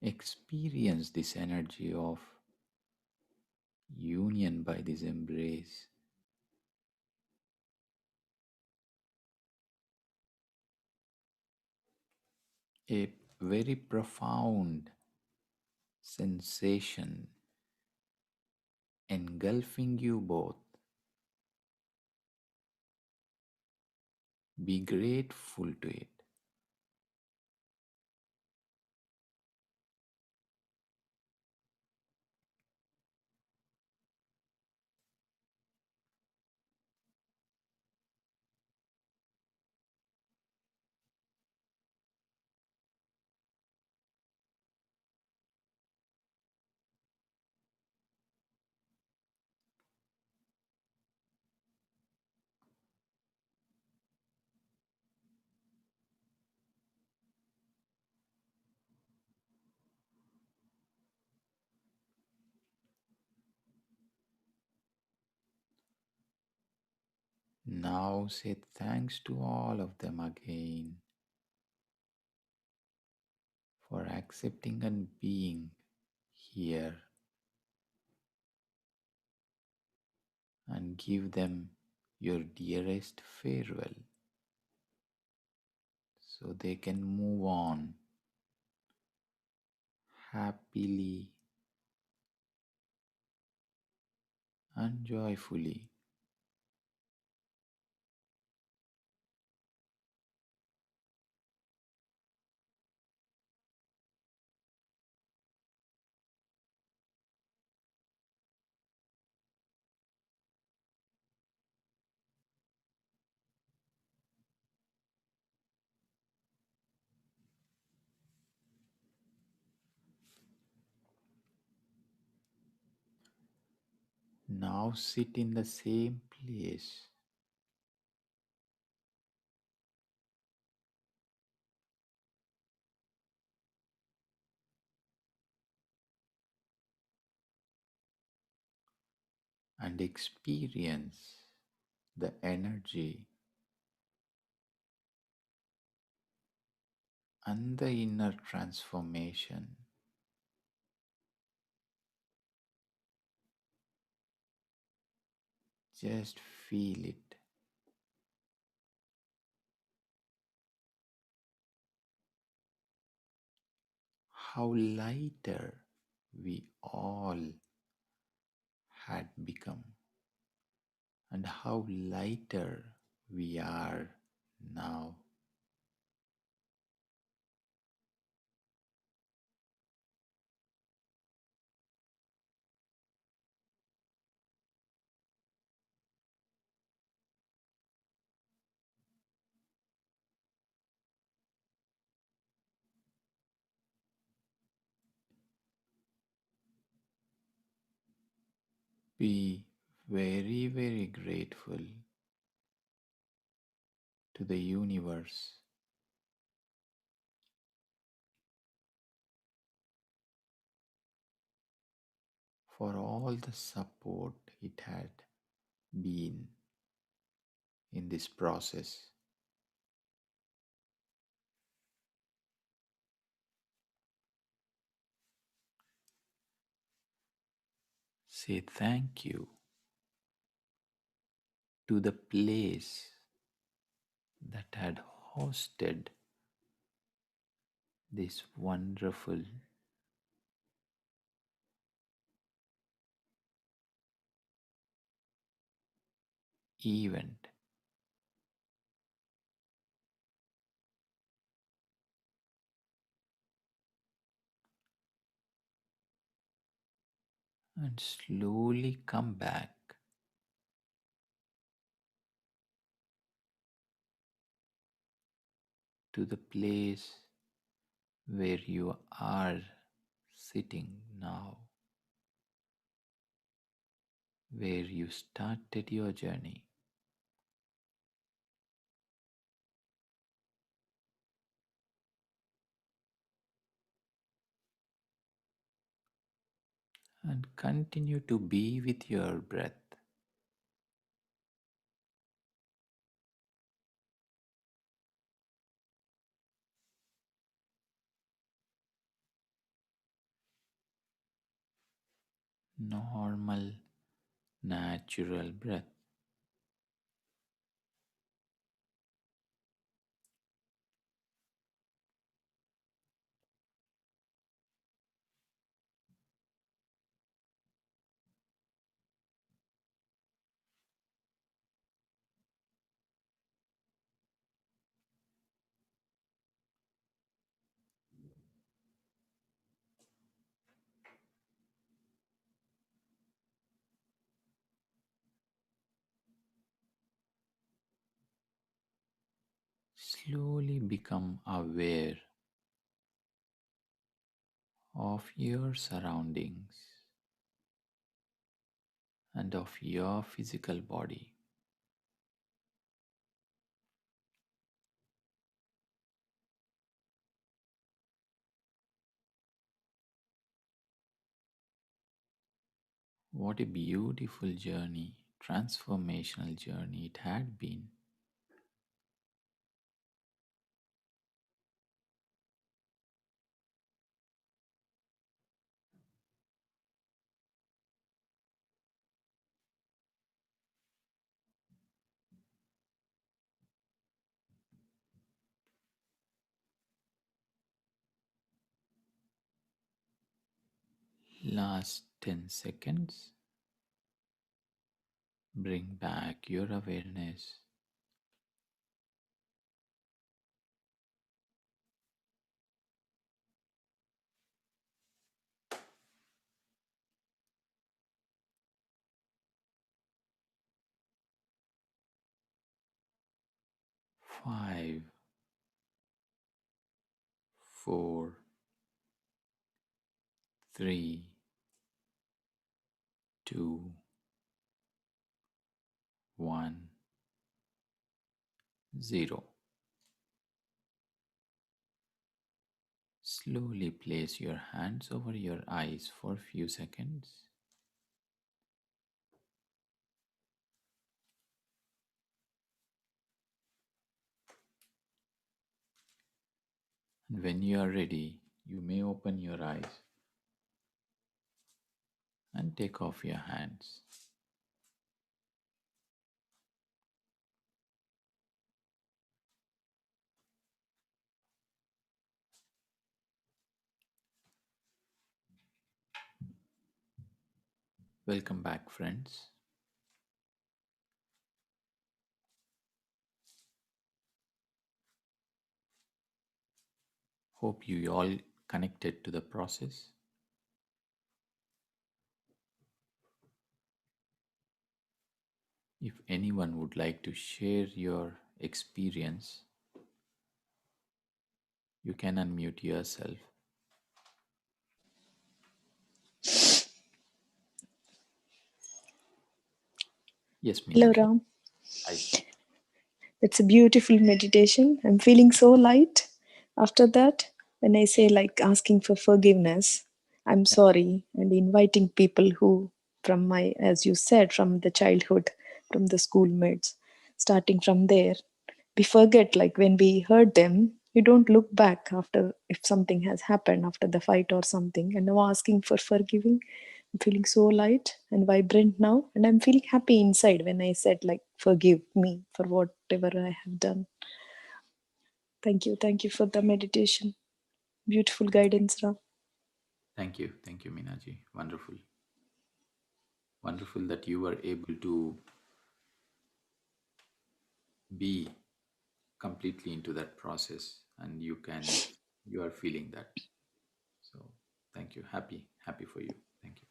Experience this energy of union by this embrace. A very profound sensation engulfing you both. Be grateful to it. Now say thanks to all of them again for accepting and being here, and give them your dearest farewell so they can move on happily and joyfully. Now sit in the same place and experience the energy and the inner transformation. Just feel it. How lighter we all had become, and how lighter we are now. Be very, very grateful to the universe for all the support it had been in this process. Say thank you to the place that had hosted this wonderful event. And slowly come back to the place where you are sitting now, where you started your journey. And continue to be with your breath. Normal, natural breath. Slowly become aware of your surroundings and of your physical body. What a beautiful journey, transformational journey it had been. Last 10 seconds. Bring back your awareness. Five, four, three, two, one, zero. Slowly place your hands over your eyes for a few seconds. And when you are ready, you may open your eyes and take off your hands. Welcome back, friends. Hope you all connected to the process. If anyone would like to share your experience, you can unmute yourself. Yes, Hello, Meenakshi. Ram. Hi. It's a beautiful meditation. I'm feeling so light after that. When I say like asking for forgiveness, I'm sorry, and inviting people who, from my, as you said, from the childhood, from the schoolmates, starting from there, we forget, like when we heard them, we don't look back after if something has happened after the fight or something, and now asking for forgiving. I'm feeling so light and vibrant now, and I'm feeling happy inside when I said, like, forgive me for whatever I have done. Thank you for the meditation. Beautiful guidance, Ram. Thank you, Meenaji. Wonderful, wonderful that you were able to be completely into that process, and you are feeling that. So, thank you. Happy for you. Thank you.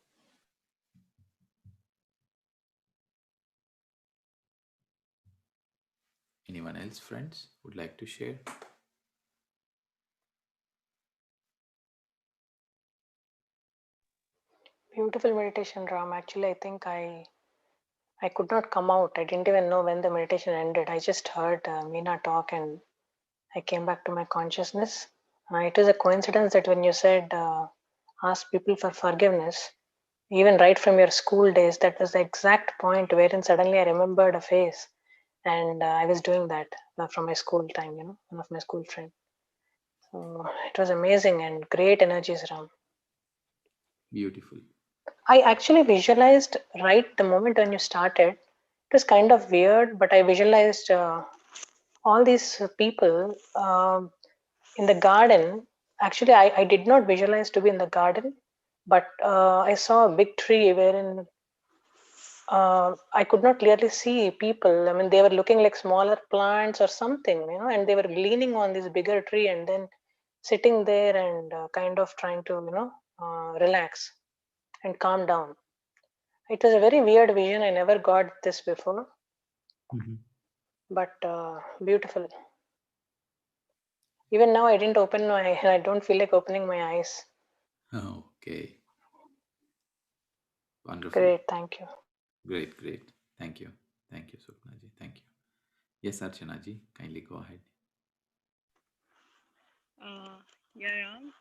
Anyone else, friends, would like to share? Beautiful meditation, Ram. Actually, I think I could not come out. I didn't even know when the meditation ended. I just heard Meena talk, and I came back to my consciousness. It is a coincidence that when you said ask people for forgiveness, even right from your school days, that was the exact point wherein suddenly I remembered a face, and I was doing that from my school time. One of my school friends. So it was amazing and great energies, Ram. Beautiful. I actually visualized right the moment when you started. It was kind of weird, but I visualized all these people in the garden. Actually, I did not visualize to be in the garden, but I saw a big tree wherein I could not clearly see people. I mean, they were looking like smaller plants or something, and they were leaning on this bigger tree and then sitting there and kind of trying to, relax and calm down. It was a very weird vision. I never got this before, Mhm. but beautiful. Even now, I didn't open my. I don't feel like opening my eyes. Okay. Wonderful. Great, thank you. Great. Thank you. Thank you, Swapnaji. Thank you. Yes, Archanaji, kindly go ahead. Yeah, Ram.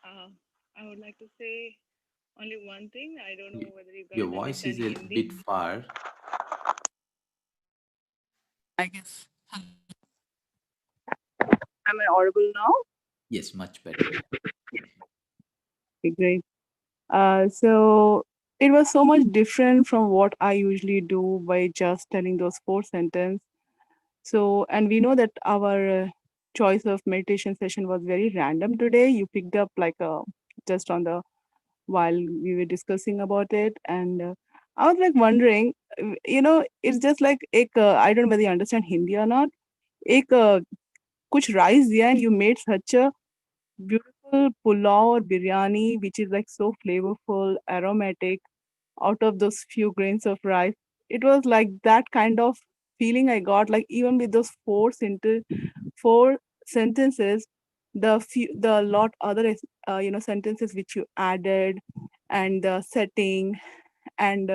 I would like to say only one thing. I don't know Y- whether you Your guys voice understand is a Hindi. bit far. I guess. Am I audible now? Yes, much better. Okay, great. So it was so much different from what I usually do by just telling those four sentences. So, and we know that our choice of meditation session was very random today. You picked up like just on the while we were discussing about it, and I was like wondering, it's just like एक I don't know whether you understand Hindi or not. एक कुछ rice दिया and you made such a beautiful pulao or biryani, which is like so flavorful, aromatic out of those few grains of rice. It was like that kind of feeling I got, like even with those four sentences, the lot other sentences which you added, and the setting, and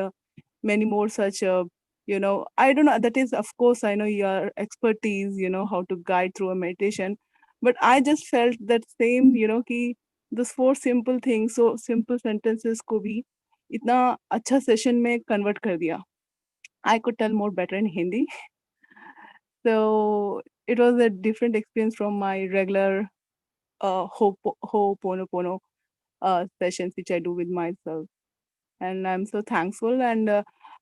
many more such I don't know, that is of course I know your expertise, how to guide through a meditation, but I just felt that same, कि those four simple things, so simple sentences को भी इतना अच्छा session में convert कर दिया. I could tell more better in Hindi. So it was a different experience from my regular Ho'oponopono sessions which I do with myself, and I'm so thankful. And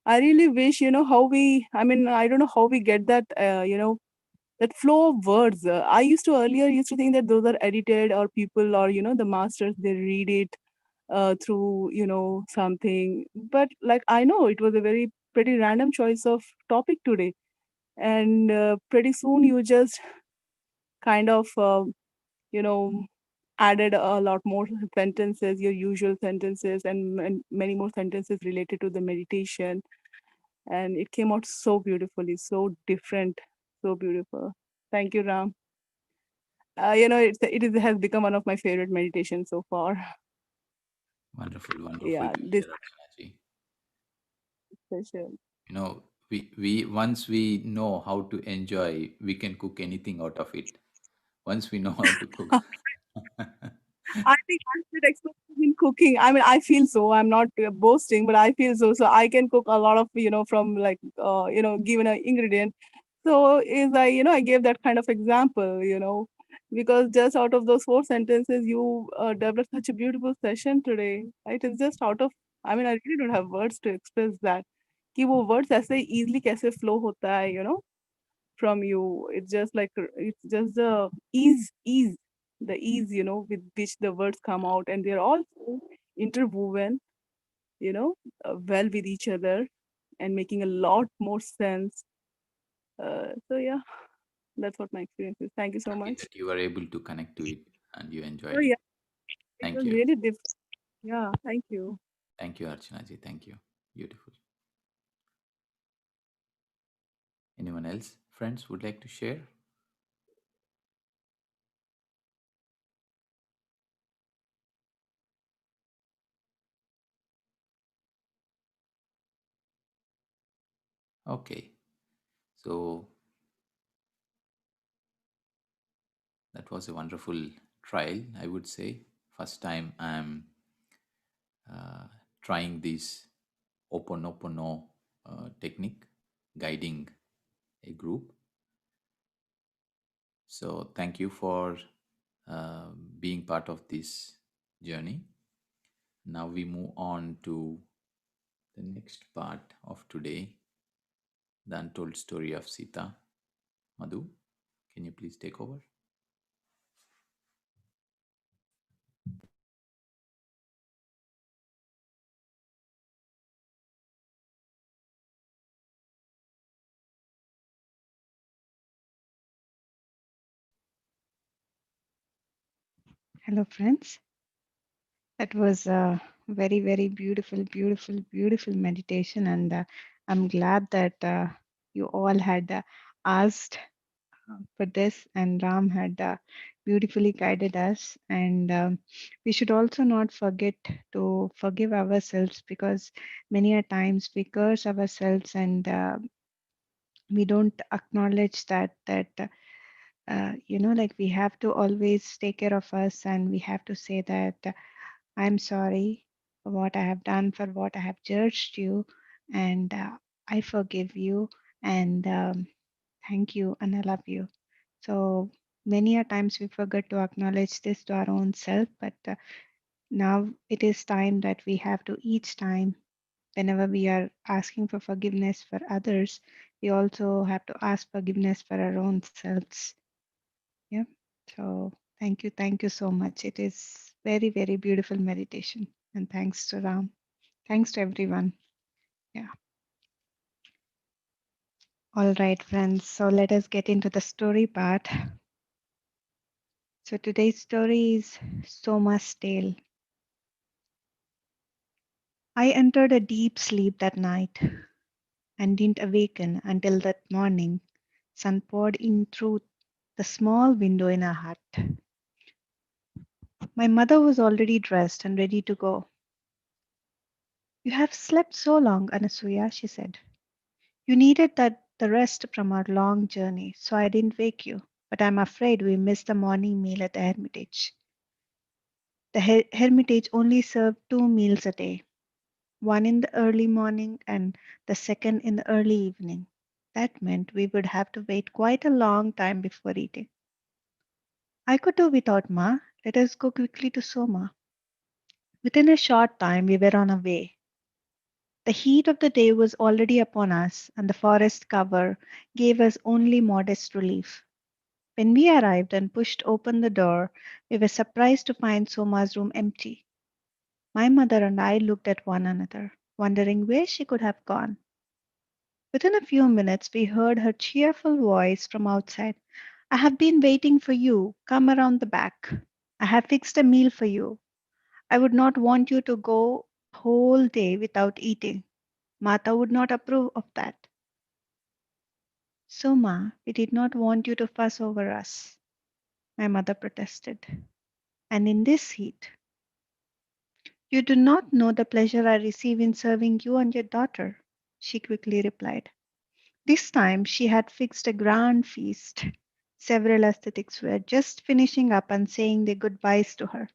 I really wish, how we. I mean, I don't know how we get that. That flow of words. I used to think that those are edited, or people, or the masters, they read it through something. But like I know it was a very pretty random choice of topic today, and pretty soon you just kind of you know added a lot more sentences, your usual sentences, and many more sentences related to the meditation, and it came out so beautifully, so different, so beautiful. Thank you, Ram. It has become one of my favorite meditations so far. Wonderful Yeah, to this hear, Archanaji. session. We once we know how to enjoy, we can cook anything out of it. Once we know how to cook. I think I should experiment in cooking. I mean, I feel so. I'm not boasting, but I feel so. So I can cook a lot of, from like, given an ingredient. So is I gave that kind of example, because just out of those four sentences, you developed such a beautiful session today, right? It's just out of, I mean, I really don't have words to express that. कि वो words ऐसे easily कैसे flow होता है, from you. It's just like it's just the ease, with which the words come out, and they're all so interwoven, you know, well with each other and making a lot more sense. So yeah, that's what my experience is. Thank you so Happy much. that you were able to connect to it and you Oh enjoyed it. yeah, it Thank was you. really different. Yeah, thank you. Thank you, Archana ji. Thank you. Beautiful. Anyone else, friends, would like to share? Okay. So that was a wonderful trial, I would say. First time I'm uh, trying this Oponopono technique, guiding a group. So thank you for being part of this journey. Now we move on to the next part of today, the untold story of Sita. Madhu, can you please take over? Hello, friends. That was a very, very beautiful, beautiful, beautiful meditation. And I'm glad that you all had asked for this, and Ram had beautifully guided us. And we should also not forget to forgive ourselves, because many a times we curse ourselves, and we don't acknowledge that like we have to always take care of us, and we have to say that I'm sorry for what I have done, for what I have judged you, and I forgive you, and thank you, and I love you. So many a times we forget to acknowledge this to our own self, but now it is time that we have to, each time whenever we are asking for forgiveness for others, we also have to ask forgiveness for our own selves. Yeah. So thank you so much. It is very, very beautiful meditation. And thanks to Ram. Thanks to everyone. Yeah. All right, friends. So let us get into the story part. So today's story is Soma's tale. I entered a deep sleep that night and didn't awaken until that morning. Sun poured in through the small window in our hut. My mother was already dressed and ready to go. You have slept so long, Anasuya, she said. You needed the rest from our long journey, so I didn't wake you. But I'm afraid we missed the morning meal at the hermitage. The hermitage only served 2 meals a day, one in the early morning and the second in the early evening. That meant we would have to wait quite a long time before eating. I could do without Ma. Let us go quickly to Soma. Within a short time, we were on our way. The heat of the day was already upon us, and the forest cover gave us only modest relief. When we arrived and pushed open the door, we were surprised to find Soma's room empty. My mother and I looked at one another, wondering where she could have gone. Within a few minutes, we heard her cheerful voice from outside. I have been waiting for you. Come around the back. I have fixed a meal for you. I would not want you to go a whole day without eating. Mata would not approve of that. Soma, we did not want you to fuss over us, my mother protested. And in this heat, you do not know the pleasure I receive in serving you and your daughter, she quickly replied. This time she had fixed a grand feast. Several aesthetics were just finishing up and saying their goodbyes to her.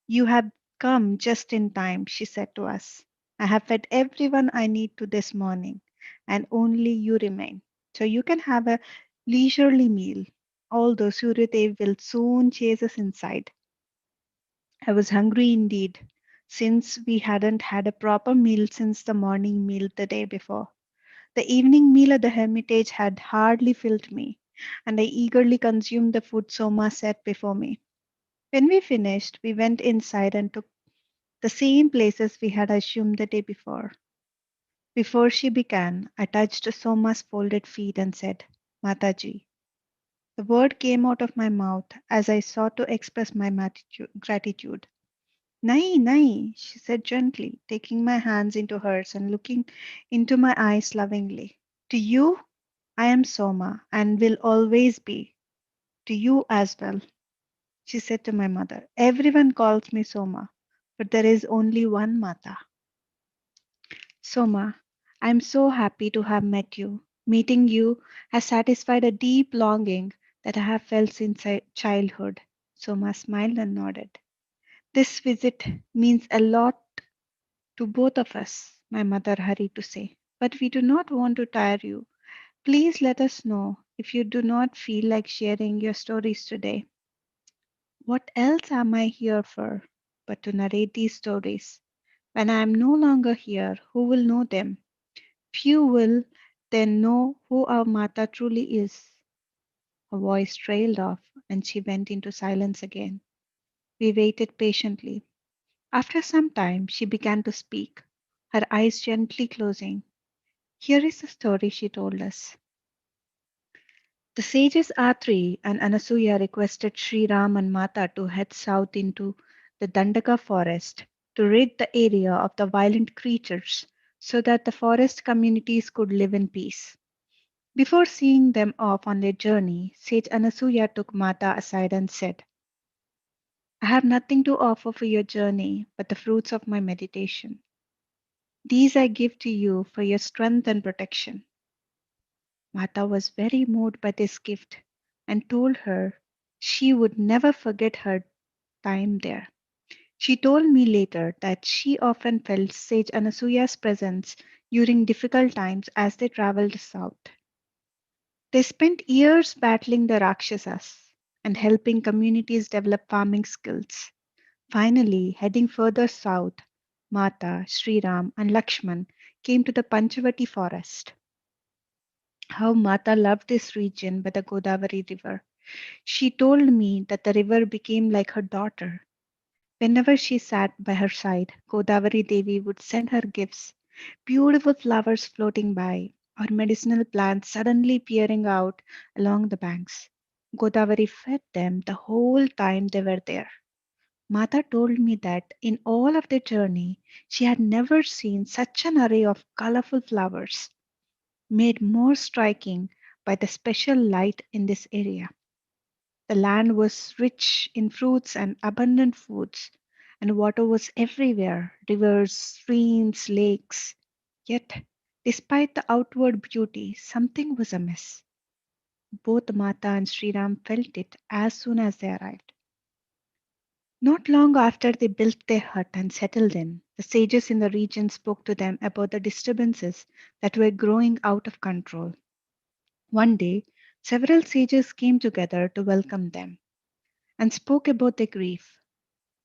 You have come just in time, she said to us. I have fed everyone I need to this morning, and only you remain. So you can have a leisurely meal, although Suryadev will soon chase us inside. I was hungry indeed, since we hadn't had a proper meal since the morning meal the day before. The evening meal at the hermitage had hardly filled me, and I eagerly consumed the food Soma set before me. When we finished, we went inside and took the same places we had assumed the day before. Before she began, I touched Soma's folded feet and said, Mataji. The word came out of my mouth as I sought to express my gratitude. Nai, Nai, she said gently, taking my hands into hers and looking into my eyes lovingly. To you, I am Soma and will always be. To you as well, she said to my mother. Everyone calls me Soma, but there is only one Mata. Soma, I am so happy to have met you. Meeting you has satisfied a deep longing that I have felt since childhood. Soma smiled and nodded. This visit means a lot to both of us, my mother hurried to say. But we do not want to tire you. Please let us know if you do not feel like sharing your stories today. What else am I here for but to narrate these stories? When I am no longer here, who will know them? Few will then know who our Mata truly is. Her voice trailed off and she went into silence again. We waited patiently. After some time, she began to speak, her eyes gently closing. Here is the story she told us. The sages Atri and Anasuya requested Sri Ram and Mata to head south into the Dandaka forest to rid the area of the violent creatures so that the forest communities could live in peace. Before seeing them off on their journey, Sage Anasuya took Mata aside and said, I have nothing to offer for your journey but the fruits of my meditation. These I give to you for your strength and protection. Mata was very moved by this gift and told her she would never forget her time there. She told me later that she often felt Sage Anasuya's presence during difficult times as they traveled south. They spent years battling the Rakshasas and helping communities develop farming skills. Finally, heading further south, Mata, Sriram, and Lakshman came to the Panchavati forest. How Mata loved this region by the Godavari River. She told me that the river became like her daughter. Whenever she sat by her side, Godavari Devi would send her gifts, beautiful flowers floating by, or medicinal plants suddenly peering out along the banks. Godavari fed them the whole time they were there. Mata told me that in all of their journey, she had never seen such an array of colorful flowers, made more striking by the special light in this area. The land was rich in fruits and abundant foods, and water was everywhere rivers, streams, lakes. Yet, despite the outward beauty, something was amiss. Both Mata and Sriram felt it as soon as they arrived. Not long after they built their hut and settled in, the sages in the region spoke to them about the disturbances that were growing out of control. One day, several sages came together to welcome them and spoke about their grief.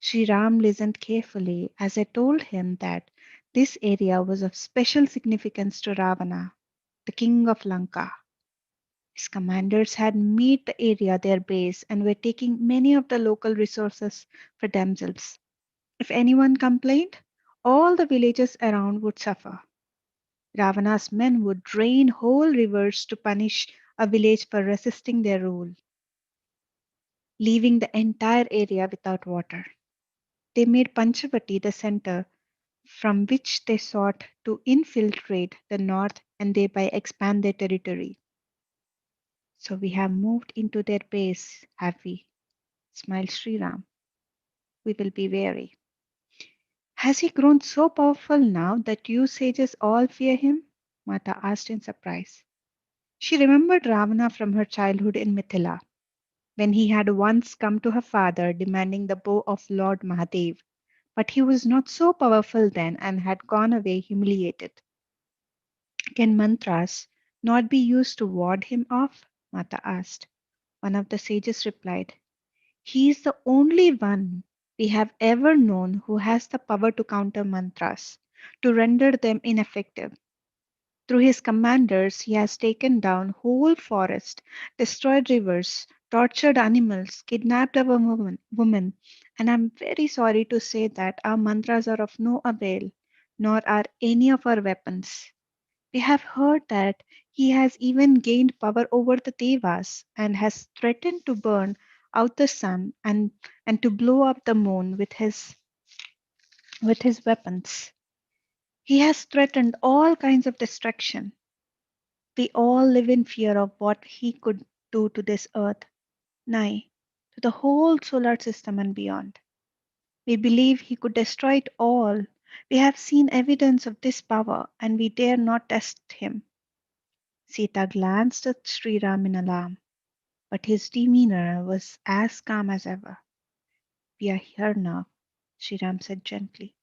Sri Ram listened carefully as I told him that this area was of special significance to Ravana, the king of Lanka. His commanders had made the area their base and were taking many of the local resources for themselves. If anyone complained, all the villages around would suffer. Ravana's men would drain whole rivers to punish a village for resisting their rule, leaving the entire area without water. They made Panchavati the center from which they sought to infiltrate the north and thereby expand their territory. So we have moved into their base, have we? Smiled Sriram. We will be wary. Has he grown so powerful now that you sages all fear him? Mata asked in surprise. She remembered Ravana from her childhood in Mithila. when he had once come to her father demanding the bow of Lord Mahadev, but he was not so powerful then and had gone away humiliated. Can mantras not be used to ward him off? Mata asked. One of the sages replied, he is the only one we have ever known who has the power to counter mantras, to render them ineffective. Through his commanders, he has taken down whole forests, destroyed rivers, tortured animals, kidnapped our women, and I'm very sorry to say that our mantras are of no avail, nor are any of our weapons. We have heard that he has even gained power over the Devas and has threatened to burn out the sun and to blow up the moon with his weapons. He has threatened all kinds of destruction. We all live in fear of what he could do to this earth, nay, to the whole solar system and beyond. We believe he could destroy it all. We have seen evidence of this power and we dare not test him. Sita glanced at Sri Ram in alarm, but his demeanor was as calm as ever. We are here now, Sri Ram said gently.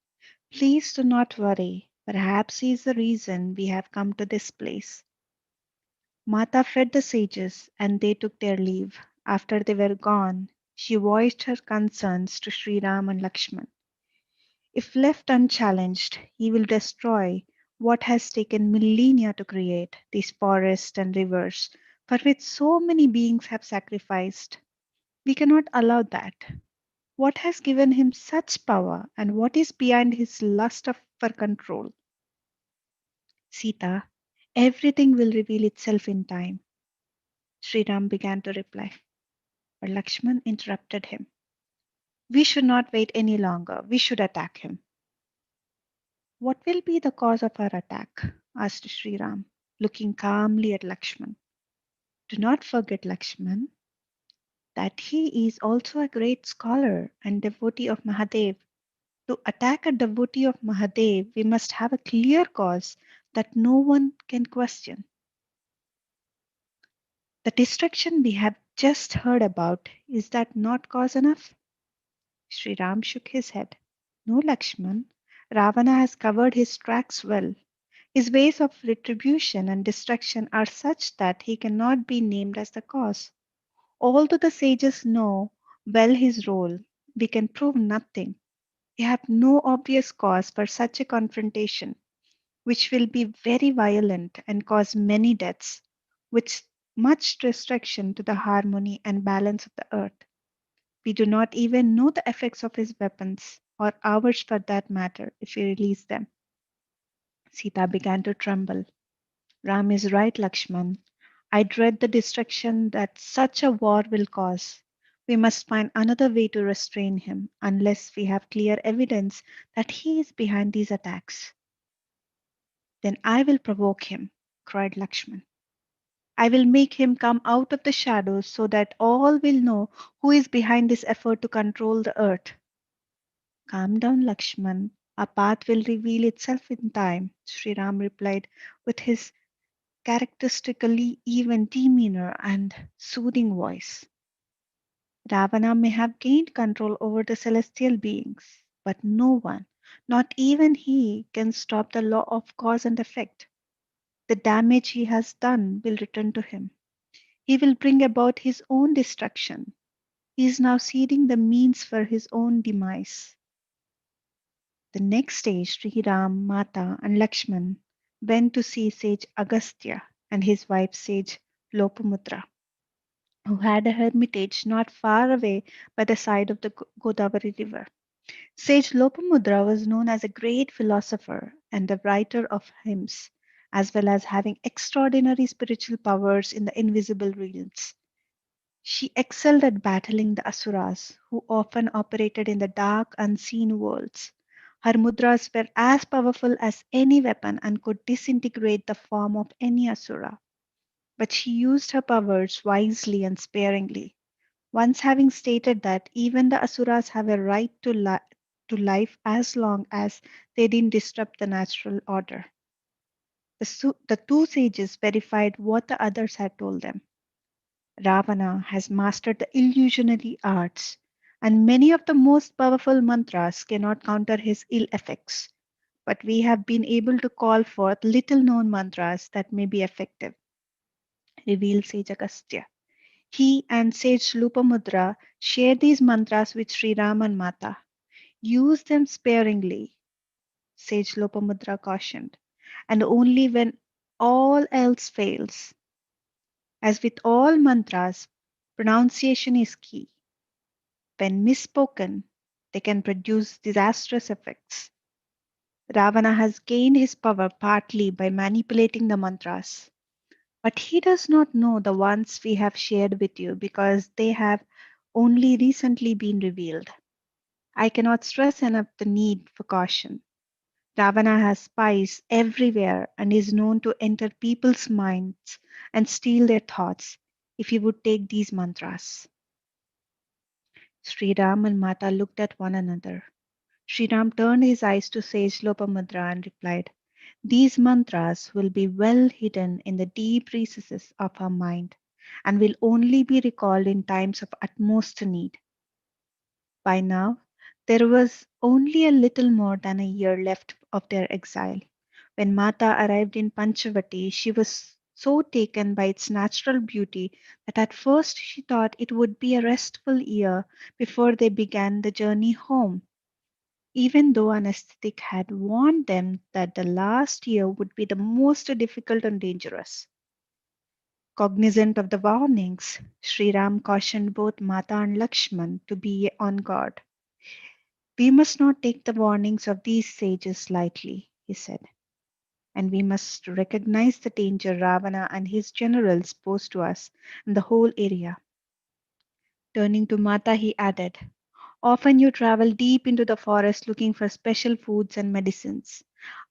Please do not worry. Perhaps he is the reason we have come to this place. Mata fed the sages and they took their leave. After they were gone, she voiced her concerns to Sri Ram and Lakshman. If left unchallenged, he will destroy what has taken millennia to create, these forests and rivers, for which so many beings have sacrificed. We cannot allow that. What has given him such power, and what is behind his for control? Sita, everything will reveal itself in time. Sri Ram began to reply, but Lakshman interrupted him. We should not wait any longer. We should attack him. What will be the cause of our attack? Asked Sri Ram, looking calmly at Lakshman. Do not forget, Lakshman, that he is also a great scholar and devotee of Mahadev. To attack a devotee of Mahadev, we must have a clear cause that no one can question. The destruction we have just heard about, is that not cause enough? Sri Ram shook his head. No, Lakshman. Ravana has covered his tracks well. His ways of retribution and destruction are such that he cannot be named as the cause. Although the sages know well his role, we can prove nothing. We have no obvious cause for such a confrontation, which will be very violent and cause many deaths, with much destruction to the harmony and balance of the earth. We do not even know the effects of his weapons, or ours for that matter, if we release them. Sita began to tremble. Ram is right, Lakshman. I dread the destruction that such a war will cause. We must find another way to restrain him, unless we have clear evidence that he is behind these attacks. Then I will provoke him, cried Lakshman. I will make him come out of the shadows so that all will know who is behind this effort to control the earth. Calm down, Lakshman. Our path will reveal itself in time, Sri Ram replied with his characteristically even demeanor and soothing voice. Ravana may have gained control over the celestial beings, but no one, not even he, can stop the law of cause and effect. The damage he has done will return to him. He will bring about his own destruction. He is now seeding the means for his own demise. The next day, Sri Ram, Mata, and Lakshman went to see sage Agastya and his wife sage Lopamudra, who had a hermitage not far away by the side of the Godavari river. Sage Lopamudra was known as a great philosopher and a writer of hymns, as well as having extraordinary spiritual powers in the invisible realms. She excelled at battling the asuras, who often operated in the dark, unseen worlds. Her mudras were as powerful as any weapon and could disintegrate the form of any asura. But she used her powers wisely and sparingly, once having stated that even the asuras have a right to life as long as they didn't disrupt the natural order. The two sages verified what the others had told them. Ravana has mastered the illusionary arts, and many of the most powerful mantras cannot counter his ill effects. But we have been able to call forth little known mantras that may be effective, revealed Sage Agastya. He and Sage Lopamudra share these mantras with Sri Ram and Mata. Use them sparingly, Sage Lopamudra cautioned, and only when all else fails. As with all mantras, pronunciation is key. When misspoken, they can produce disastrous effects. Ravana has gained his power partly by manipulating the mantras, but he does not know the ones we have shared with you because they have only recently been revealed. I cannot stress enough the need for caution. Ravana has spies everywhere and is known to enter people's minds and steal their thoughts if he would take these mantras. Sri Ram and Mata looked at one another. Sri Ram turned his eyes to Sage Lopamudra and replied, "These mantras will be well hidden in the deep recesses of our mind and will only be recalled in times of utmost need." By now, there was only a little more than a year left of their exile. When Mata arrived in Panchavati, she was so taken by its natural beauty that at first she thought it would be a restful year before they began the journey home, even though anesthetic had warned them that the last year would be the most difficult and dangerous. Cognizant of the warnings, Sri Ram cautioned both Mata and Lakshman to be on guard. "We must not take the warnings of these sages lightly," he said, "and we must recognize the danger Ravana and his generals pose to us and the whole area." Turning to Mata, he added, "Often you travel deep into the forest looking for special foods and medicines.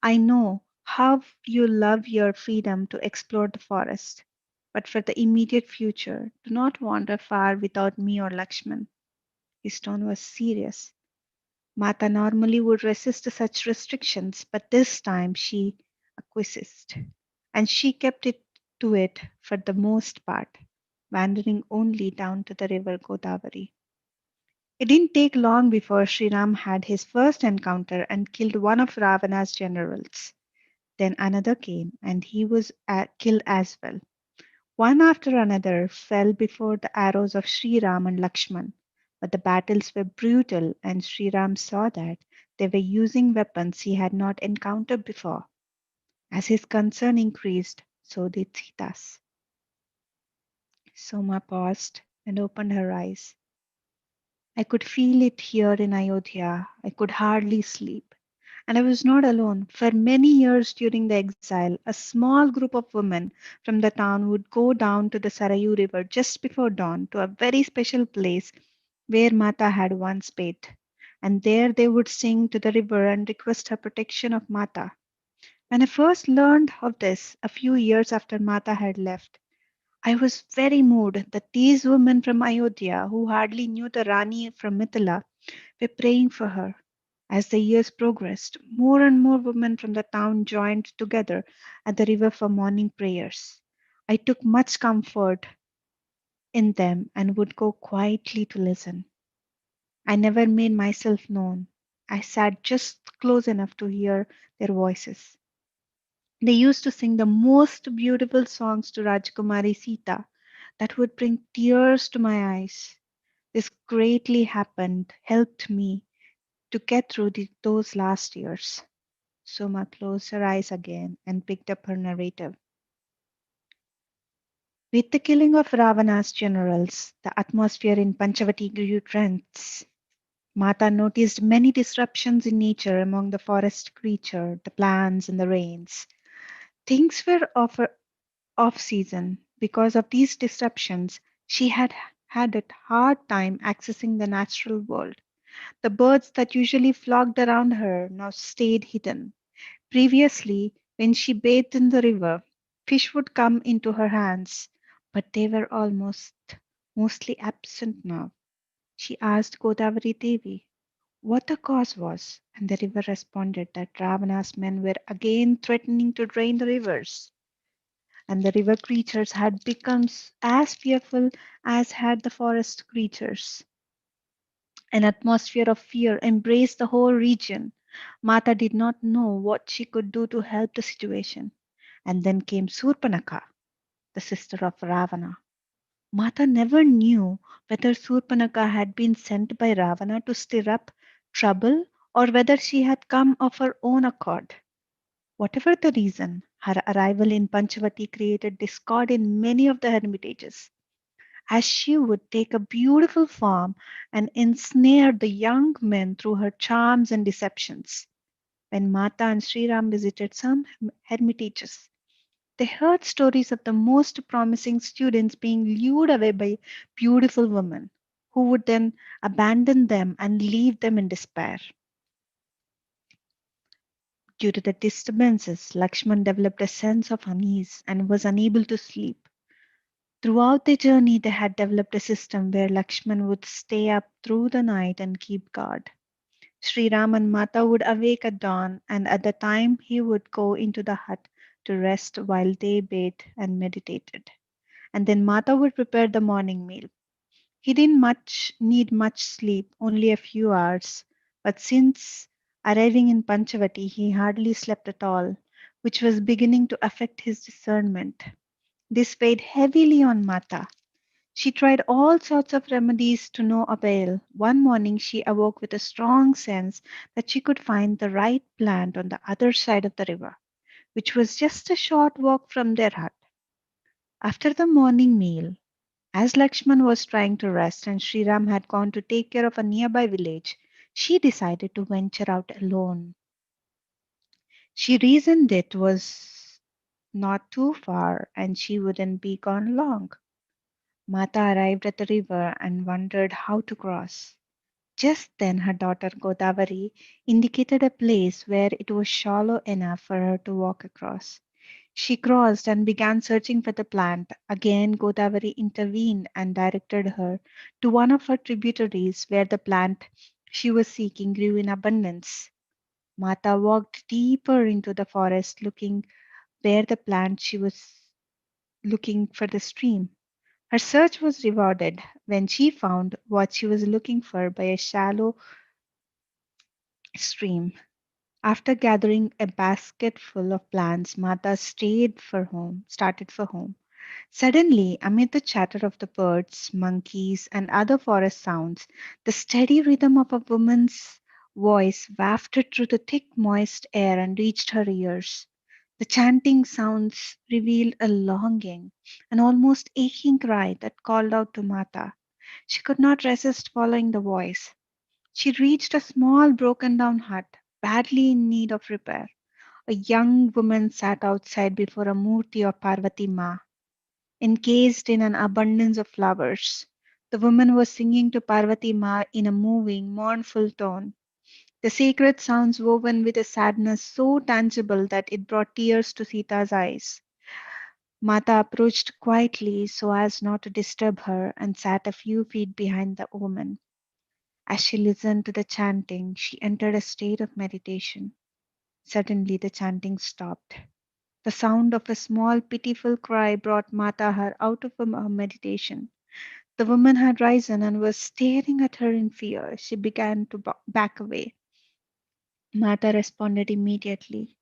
I know how you love your freedom to explore the forest, but for the immediate future, do not wander far without me or Lakshman." His tone was serious. Mata normally would resist such restrictions, but this time she acquiesced, and she kept it to it for the most part, wandering only down to the river Godavari. It didn't take long before Sriram had his first encounter and killed one of Ravana's generals. Then another came, and he was killed as well. One after another fell before the arrows of Sri Ram and Lakshman. But the battles were brutal, and Sri Ram saw that they were using weapons he had not encountered before. As his concern increased, so did Sita's. Soma paused and opened her eyes. "I could feel it here in Ayodhya. I could hardly sleep. And I was not alone. For many years during the exile, a small group of women from the town would go down to the Sarayu River just before dawn to a very special place where Mata had once bathed. And there they would sing to the river and request her protection of Mata. When I first learned of this, a few years after Mata had left, I was very moved that these women from Ayodhya, who hardly knew the Rani from Mithila, were praying for her. As the years progressed, more and more women from the town joined together at the river for morning prayers. I took much comfort in them and would go quietly to listen. I never made myself known. I sat just close enough to hear their voices. They used to sing the most beautiful songs to Rajkumari Sita that would bring tears to my eyes. This greatly helped me to get through those last years." Soma closed her eyes again and picked up her narrative. With the killing of Ravana's generals, the atmosphere in Panchavati grew tense. Mata noticed many disruptions in nature among the forest creature, the plants and the rains. Things were off season. Because of these disruptions, she had had a hard time accessing the natural world. The birds that usually flocked around her now stayed hidden. Previously, when she bathed in the river, fish would come into her hands, but they were mostly absent now. She asked Godavari Devi what the cause was, and the river responded that Ravana's men were again threatening to drain the rivers. and the river creatures had become as fearful as had the forest creatures. An atmosphere of fear embraced the whole region. Mata did not know what she could do to help the situation. And then came Surpanaka, the sister of Ravana. Mata never knew whether Surpanaka had been sent by Ravana to stir up trouble or whether she had come of her own accord. Whatever the reason, her arrival in Panchavati created discord in many of the hermitages, as she would take a beautiful form and ensnare the young men through her charms and deceptions. When Mata and Sri Ram visited some hermitages, they heard stories of the most promising students being lured away by beautiful women who would then abandon them and leave them in despair. Due to the disturbances, Lakshman developed a sense of unease and was unable to sleep. Throughout the journey, they had developed a system where Lakshman would stay up through the night and keep guard. Sri Ram and Mata would awake at dawn, and at the time he would go into the hut to rest while they bathed and meditated. And then Mata would prepare the morning meal. He didn't need much sleep, only a few hours, but since arriving in Panchavati, he hardly slept at all, which was beginning to affect his discernment. This weighed heavily on Mata. She tried all sorts of remedies to no avail. One morning she awoke with a strong sense that she could find the right plant on the other side of the river, which was just a short walk from their hut. After the morning meal, as Lakshman was trying to rest and Sriram had gone to take care of a nearby village, she decided to venture out alone. She reasoned it was not too far and she wouldn't be gone long. Mata arrived at the river and wondered how to cross. Just then her daughter Godavari indicated a place where it was shallow enough for her to walk across. She crossed and began searching for the plant. Again, Godavari intervened and directed her to one of her tributaries where the plant she was seeking grew in abundance. Mata walked deeper into the forest, looking where the plant she was looking for the stream. Her search was rewarded when she found what she was looking for by a shallow stream. After gathering a basket full of plants, Mata started for home. Suddenly, amid the chatter of the birds, monkeys, and other forest sounds, the steady rhythm of a woman's voice wafted through the thick, moist air and reached her ears. The chanting sounds revealed a longing, an almost aching cry that called out to Mata. She could not resist following the voice. She reached a small, broken down hut, badly in need of repair. A young woman sat outside before a murti of Parvati Ma, encased in an abundance of flowers. The woman was singing to Parvati Ma in a moving, mournful tone. The sacred sounds woven with a sadness so tangible that it brought tears to Sita's eyes. Mata approached quietly so as not to disturb her and sat a few feet behind the woman. As she listened to the chanting, she entered a state of meditation. Suddenly, the chanting stopped. The sound of a small, pitiful cry brought Mata her out of her meditation. The woman had risen and was staring at her in fear. She began to back away. Mata responded immediately.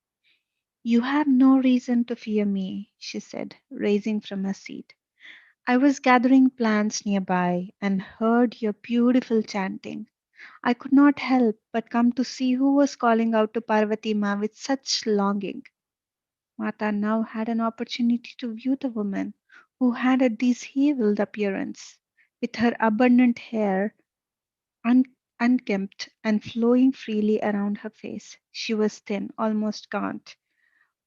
You have no reason to fear me, she said, raising from her seat. I was gathering plants nearby and heard your beautiful chanting. I could not help but come to see who was calling out to Parvati Ma with such longing. Mata now had an opportunity to view the woman, who had a dishevelled appearance, with her abundant hair un- unkempt and flowing freely around her face. She was thin, almost gaunt.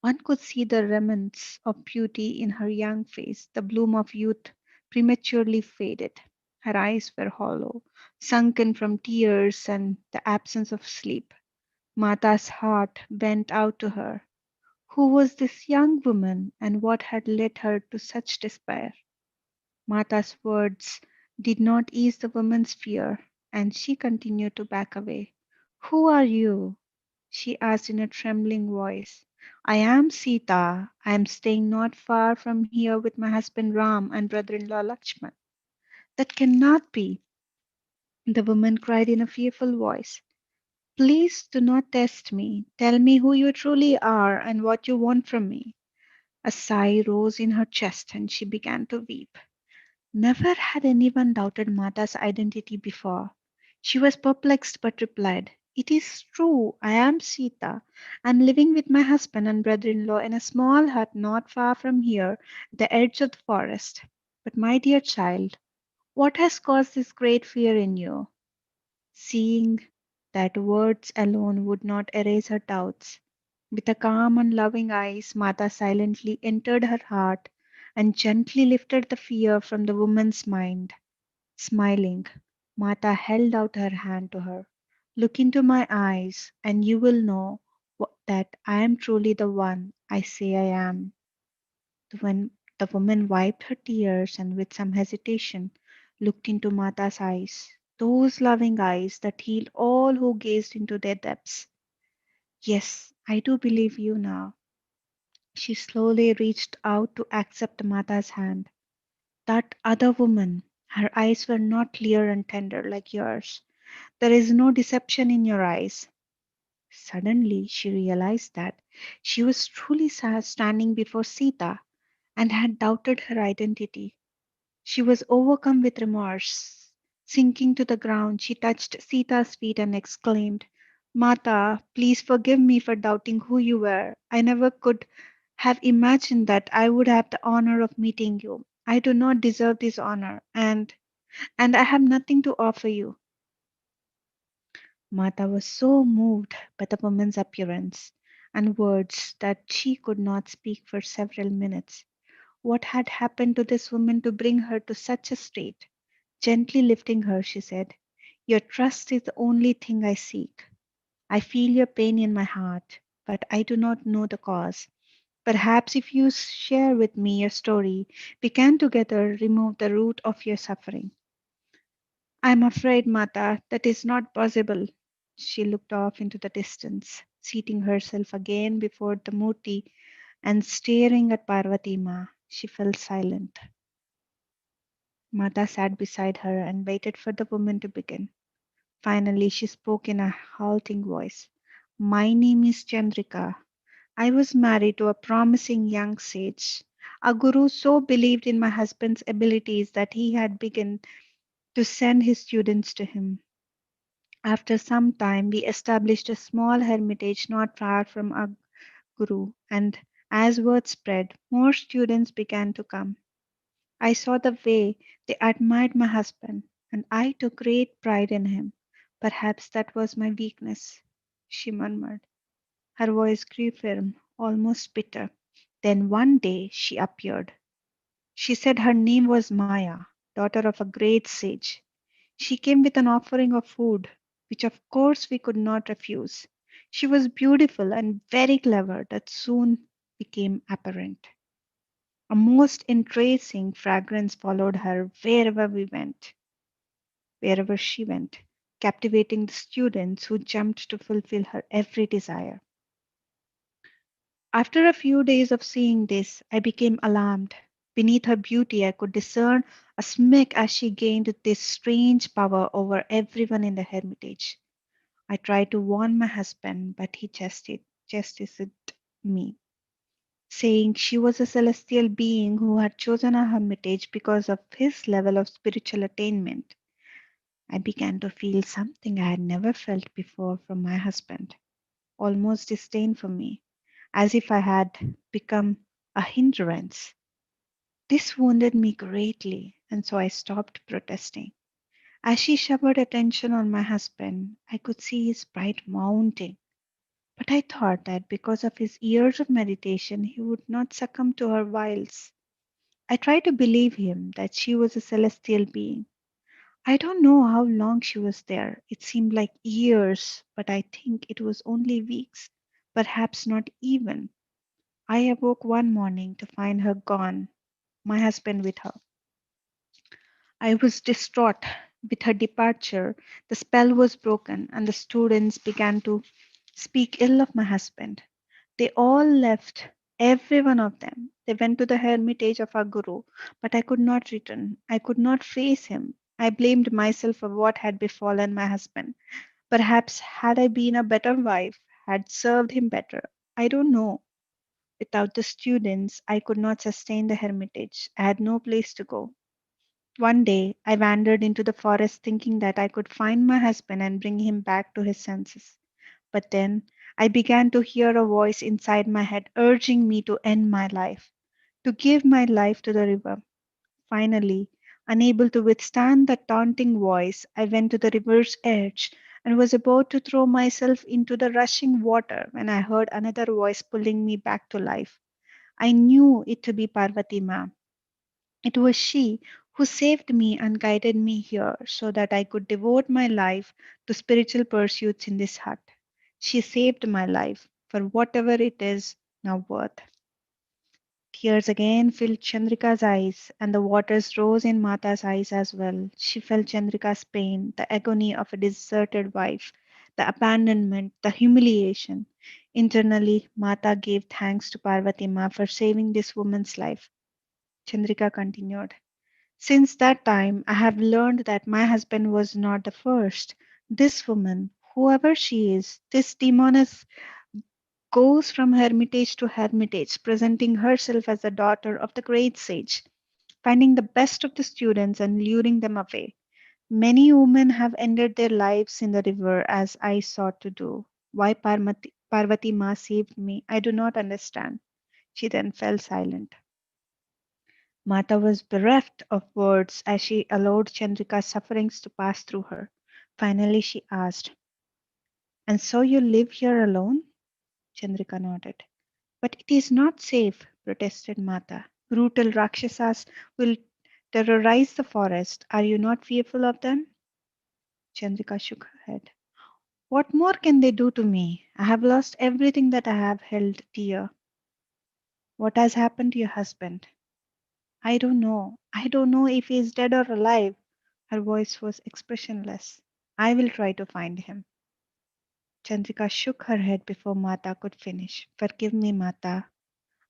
One could see the remnants of beauty in her young face, the bloom of youth prematurely faded. Her eyes were hollow, sunken from tears and the absence of sleep. Mata's heart went out to her. Who was this young woman and what had led her to such despair? Mata's words did not ease the woman's fear, and she continued to back away. Who are you? She asked in a trembling voice. I am Sita. I am staying not far from here with my husband Ram and brother in law Lakshman. That cannot be, the woman cried in a fearful voice. Please do not test me. Tell me who you truly are and what you want from me. A sigh rose in her chest and she began to weep. Never had anyone doubted Mata's identity before. She was perplexed but replied, It is true, I am Sita. I am living with my husband and brother in law in a small hut not far from here, at the edge of the forest. But, my dear child, what has caused this great fear in you? Seeing that words alone would not erase her doubts, with a calm and loving eyes, Mata silently entered her heart and gently lifted the fear from the woman's mind. Smiling, Mata held out her hand to her. Look into my eyes, and you will know that I am truly the one I say I am. When the woman wiped her tears and with some hesitation looked into Mata's eyes, those loving eyes that healed all who gazed into their depths. Yes, I do believe you now. She slowly reached out to accept Mata's hand. That other woman, her eyes were not clear and tender like yours. There is no deception in your eyes. Suddenly, she realized that she was truly standing before Sita and had doubted her identity. She was overcome with remorse. Sinking to the ground, she touched Sita's feet and exclaimed, Mata, please forgive me for doubting who you were. I never could have imagined that I would have the honor of meeting you. I do not deserve this honor, and I have nothing to offer you. Mata was so moved by the woman's appearance and words that she could not speak for several minutes. What had happened to this woman to bring her to such a state? Gently lifting her, she said, Your trust is the only thing I seek. I feel your pain in my heart, but I do not know the cause. Perhaps if you share with me your story, we can together remove the root of your suffering. I am afraid, Mata, that is not possible. She looked off into the distance, seating herself again before the Murti and staring at Parvati Ma. She fell silent. Mata sat beside her and waited for the woman to begin. Finally, she spoke in a halting voice. My name is Chandrika. I was married to a promising young sage. A guru so believed in my husband's abilities that he had begun to send his students to him. After some time, we established a small hermitage not far from our guru, and as word spread, more students began to come. I saw the way they admired my husband, and I took great pride in him. Perhaps that was my weakness, she murmured. Her voice grew firm, almost bitter. Then one day she appeared. She said her name was Maya, daughter of a great sage. She came with an offering of food, which of course we could not refuse. She was beautiful and very clever, that soon became apparent. A most entrancing fragrance followed her wherever she went, captivating the students who jumped to fulfill her every desire. After a few days of seeing this, I became alarmed. Beneath her beauty, I could discern a smirk as she gained this strange power over everyone in the hermitage. I tried to warn my husband, but he chastised me, saying she was a celestial being who had chosen a hermitage because of his level of spiritual attainment. I began to feel something I had never felt before from my husband, almost disdain for me, as if I had become a hindrance. This wounded me greatly, and so I stopped protesting. As she showered attention on my husband, I could see his pride mounting. But I thought that because of his years of meditation, he would not succumb to her wiles. I tried to believe him that she was a celestial being. I don't know how long she was there. It seemed like years, but I think it was only weeks, perhaps not even. I awoke one morning to find her gone, my husband with her. I was distraught. With her departure, the spell was broken, and the students began to speak ill of my husband. They all left, every one of them. They went to the hermitage of our Guru, but I could not return. I could not face him. I blamed myself for what had befallen my husband. Perhaps had I been a better wife, had served him better. I don't know. Without the students, I could not sustain the hermitage. I had no place to go. One day, I wandered into the forest thinking that I could find my husband and bring him back to his senses. But then I began to hear a voice inside my head urging me to end my life, to give my life to the river. Finally, unable to withstand the taunting voice, I went to the river's edge and was about to throw myself into the rushing water when I heard another voice pulling me back to life. I knew it to be Parvati Ma. It was she who saved me and guided me here so that I could devote my life to spiritual pursuits in this hut. She saved my life for whatever it is now worth. Tears again filled Chandrika's eyes, and the waters rose in Mata's eyes as well. She felt Chandrika's pain, the agony of a deserted wife, the abandonment, the humiliation. Internally, Mata gave thanks to Parvati Ma for saving this woman's life. Chandrika continued. Since that time, I have learned that my husband was not the first. This woman, whoever she is, this demoness, goes from hermitage to hermitage, presenting herself as the daughter of the great sage, finding the best of the students and luring them away. Many women have ended their lives in the river as I sought to do. Why Parvati Ma saved me, I do not understand. She then fell silent. Mata was bereft of words as she allowed Chandrika's sufferings to pass through her. Finally, she asked, "And so you live here alone?" Chandrika nodded. "But it is not safe," protested Mata. "Brutal Rakshasas will terrorize the forest. Are you not fearful of them?" Chandrika shook her head. "What more can they do to me? I have lost everything that I have held dear." "What has happened to your husband?" "I don't know. I don't know if he is dead or alive." Her voice was expressionless. "I will try to find him." Chandrika shook her head before Mata could finish. "Forgive me, Mata.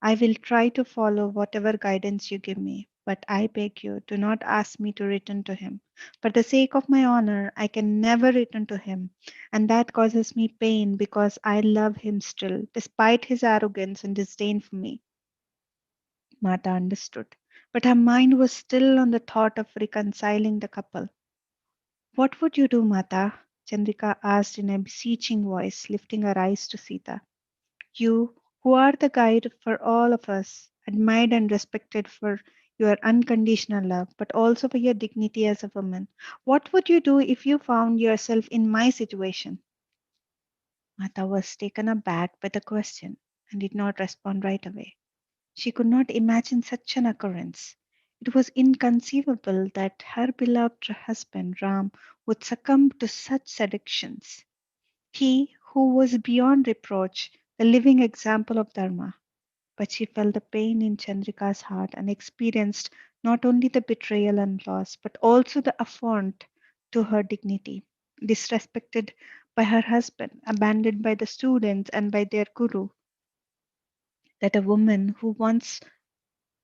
I will try to follow whatever guidance you give me, but I beg you, do not ask me to return to him. For the sake of my honor, I can never return to him, and that causes me pain because I love him still, despite his arrogance and disdain for me." Mata understood, but her mind was still on the thought of reconciling the couple. "What would you do, Mata?" Chandrika asked in a beseeching voice, lifting her eyes to Sita. "You, who are the guide for all of us, admired and respected for your unconditional love, but also for your dignity as a woman, what would you do if you found yourself in my situation?" Mata was taken aback by the question and did not respond right away. She could not imagine such an occurrence. It was inconceivable that her beloved husband Ram would succumb to such seductions. He who was beyond reproach, the living example of Dharma. But she felt the pain in Chandrika's heart and experienced not only the betrayal and loss, but also the affront to her dignity, disrespected by her husband, abandoned by the students and by their guru, that a woman who once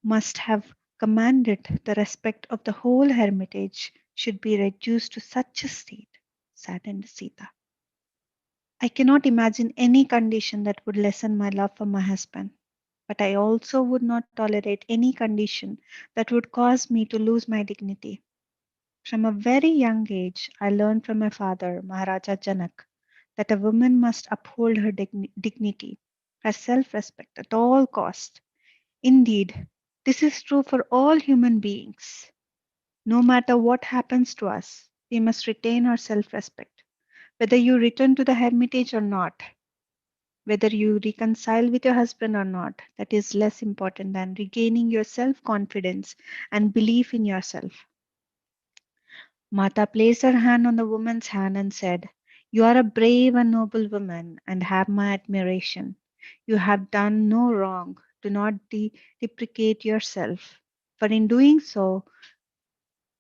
must have commanded the respect of the whole hermitage should be reduced to such a state, saddened Sita. "I cannot imagine any condition that would lessen my love for my husband, but I also would not tolerate any condition that would cause me to lose my dignity. From a very young age, I learned from my father, Maharaja Janak, that a woman must uphold her dignity, her self respect at all cost. Indeed, this is true for all human beings. No matter what happens to us, we must retain our self respect, whether you return to the hermitage or not, whether you reconcile with your husband or not. That is less important than regaining your self confidence and belief in yourself." Mata placed her hand on the woman's hand and said, "You are a brave and noble woman and have my admiration. You have done no wrong. Do not deprecate yourself, for in doing so,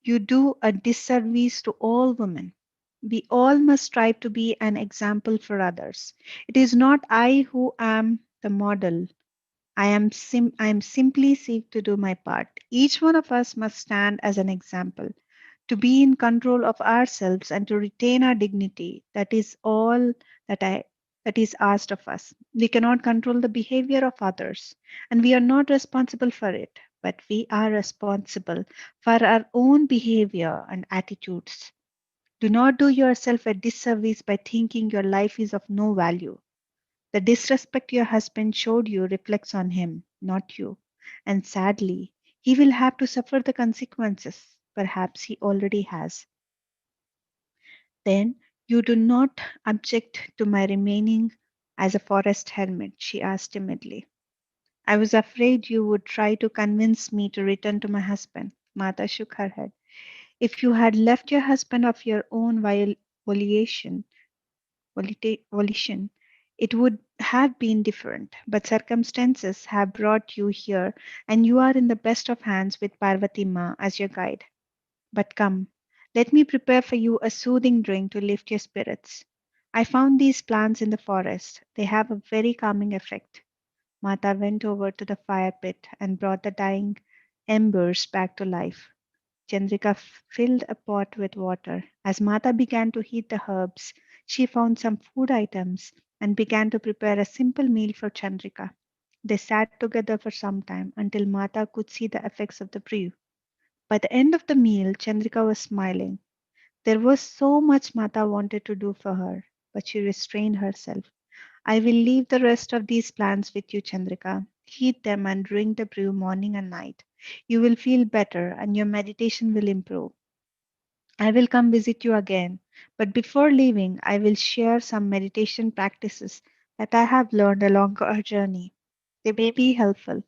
you do a disservice to all women. We all must strive to be an example for others. It is not I who am the model. I am simply seek to do my part. Each one of us must stand as an example, to be in control of ourselves and to retain our dignity. That is all that I that is asked of us. We cannot control the behavior of others, and we are not responsible for it, but we are responsible for our own behavior and attitudes. Do not do yourself a disservice by thinking your life is of no value. The disrespect your husband showed you reflects on him, not you. And sadly, he will have to suffer the consequences. Perhaps he already has. Then you do not object to my remaining as a forest hermit, she asked timidly. I was afraid you would try to convince me to return to my husband. Mata shook her head. If you had left your husband of your own volition, volition, it would have been different. But circumstances have brought you here, and you are in the best of hands with Parvati Ma as your guide. But come, let me prepare for you a soothing drink to lift your spirits. I found these plants in the forest. They have a very calming effect. Mata went over to the fire pit and brought the dying embers back to life. Chandrika filled a pot with water. As Mata began to heat the herbs, she found some food items and began to prepare a simple meal for Chandrika. They sat together for some time until Mata could see the effects of the brew. By the end of the meal, Chandrika was smiling. There was so much Mata wanted to do for her, but she restrained herself. I will leave the rest of these plans with you, Chandrika. Heat them and drink the brew morning and night. You will feel better and your meditation will improve. I will come visit you again, but before leaving, I will share some meditation practices that I have learned along our journey. They may be helpful.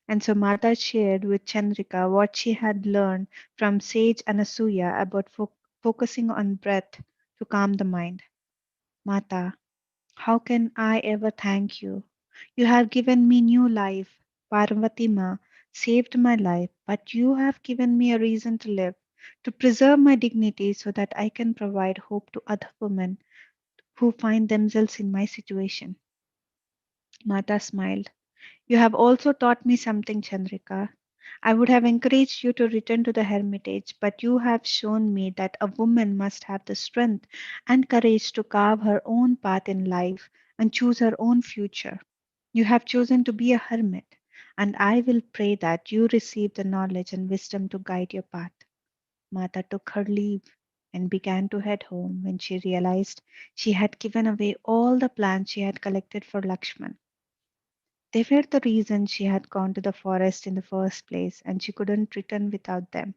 And so Mata shared with Chandrika what she had learned from sage Anasuya about focusing on breath to calm the mind. Mata, how can I ever thank you? You have given me new life. Parvati Ma saved my life, but you have given me a reason to live, to preserve my dignity so that I can provide hope to other women who find themselves in my situation. Mata smiled. You have also taught me something, Chandrika. I would have encouraged you to return to the hermitage, but you have shown me that a woman must have the strength and courage to carve her own path in life and choose her own future. You have chosen to be a hermit, and I will pray that you receive the knowledge and wisdom to guide your path. Mata took her leave and began to head home when she realized she had given away all the plants she had collected for Lakshman. They were the reason she had gone to the forest in the first place, and she couldn't return without them.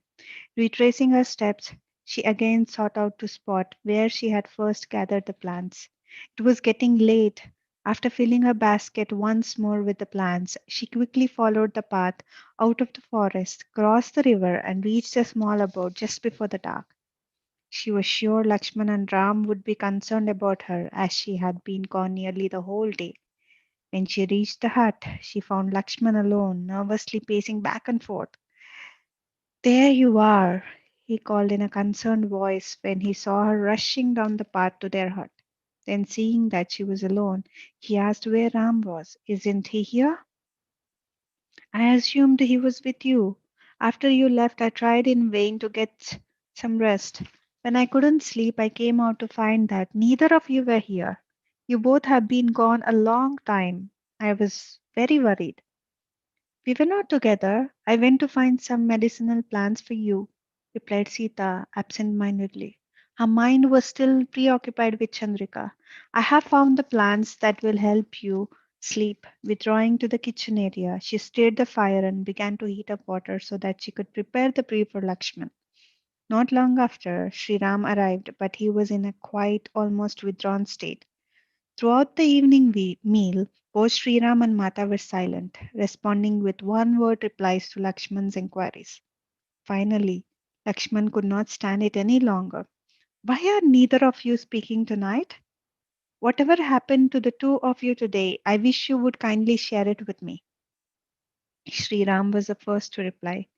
Retracing her steps, she again sought out the spot where she had first gathered the plants. It was getting late. After filling her basket once more with the plants, she quickly followed the path out of the forest, crossed the river, and reached a small abode just before the dark. She was sure Lakshman and Ram would be concerned about her, as she had been gone nearly the whole day. When she reached the hut, she found Lakshman alone, nervously pacing back and forth. There you are, he called in a concerned voice when he saw her rushing down the path to their hut. Then, seeing that she was alone, he asked where Ram was. Isn't he here? I assumed he was with you. After you left, I tried in vain to get some rest. When I couldn't sleep, I came out to find that neither of you were here. You both have been gone a long time. I was very worried. We were not together. I went to find some medicinal plants for you, replied Sita absent-mindedly. Her mind was still preoccupied with Chandrika. I have found the plants that will help you sleep. Withdrawing to the kitchen area, she stirred the fire and began to heat up water so that she could prepare the brew for Lakshman. Not long after, Sri Ram arrived, but he was in a quiet, almost withdrawn state. Throughout the evening meal, both Sriram and Mata were silent, responding with one word replies to Lakshman's inquiries. Finally, Lakshman could not stand it any longer. Why are neither of you speaking tonight? Whatever happened to the two of you today, I wish you would kindly share it with me. Sriram was the first to reply.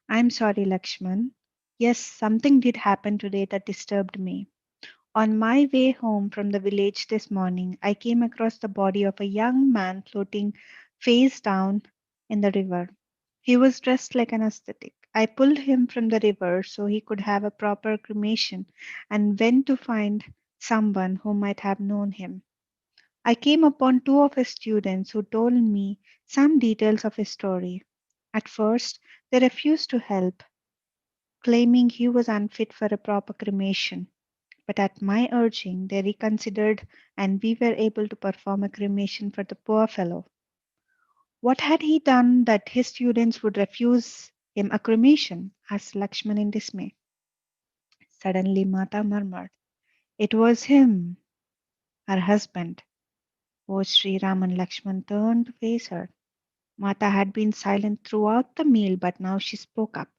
I am sorry, Lakshman. Yes, something did happen today that disturbed me. On my way home from the village this morning, I came across the body of a young man floating face down in the river. He was dressed like an ascetic. I pulled him from the river so he could have a proper cremation and went to find someone who might have known him. I came upon two of his students who told me some details of his story. At first, they refused to help, claiming he was unfit for a proper cremation. But at my urging, they reconsidered, and we were able to perform a cremation for the poor fellow. What had he done that his students would refuse him a cremation? Asked Lakshman in dismay. Suddenly, Mata murmured, "It was him, her husband." Both Sri Ram and Lakshman turned to face her. Mata had been silent throughout the meal, but now she spoke up.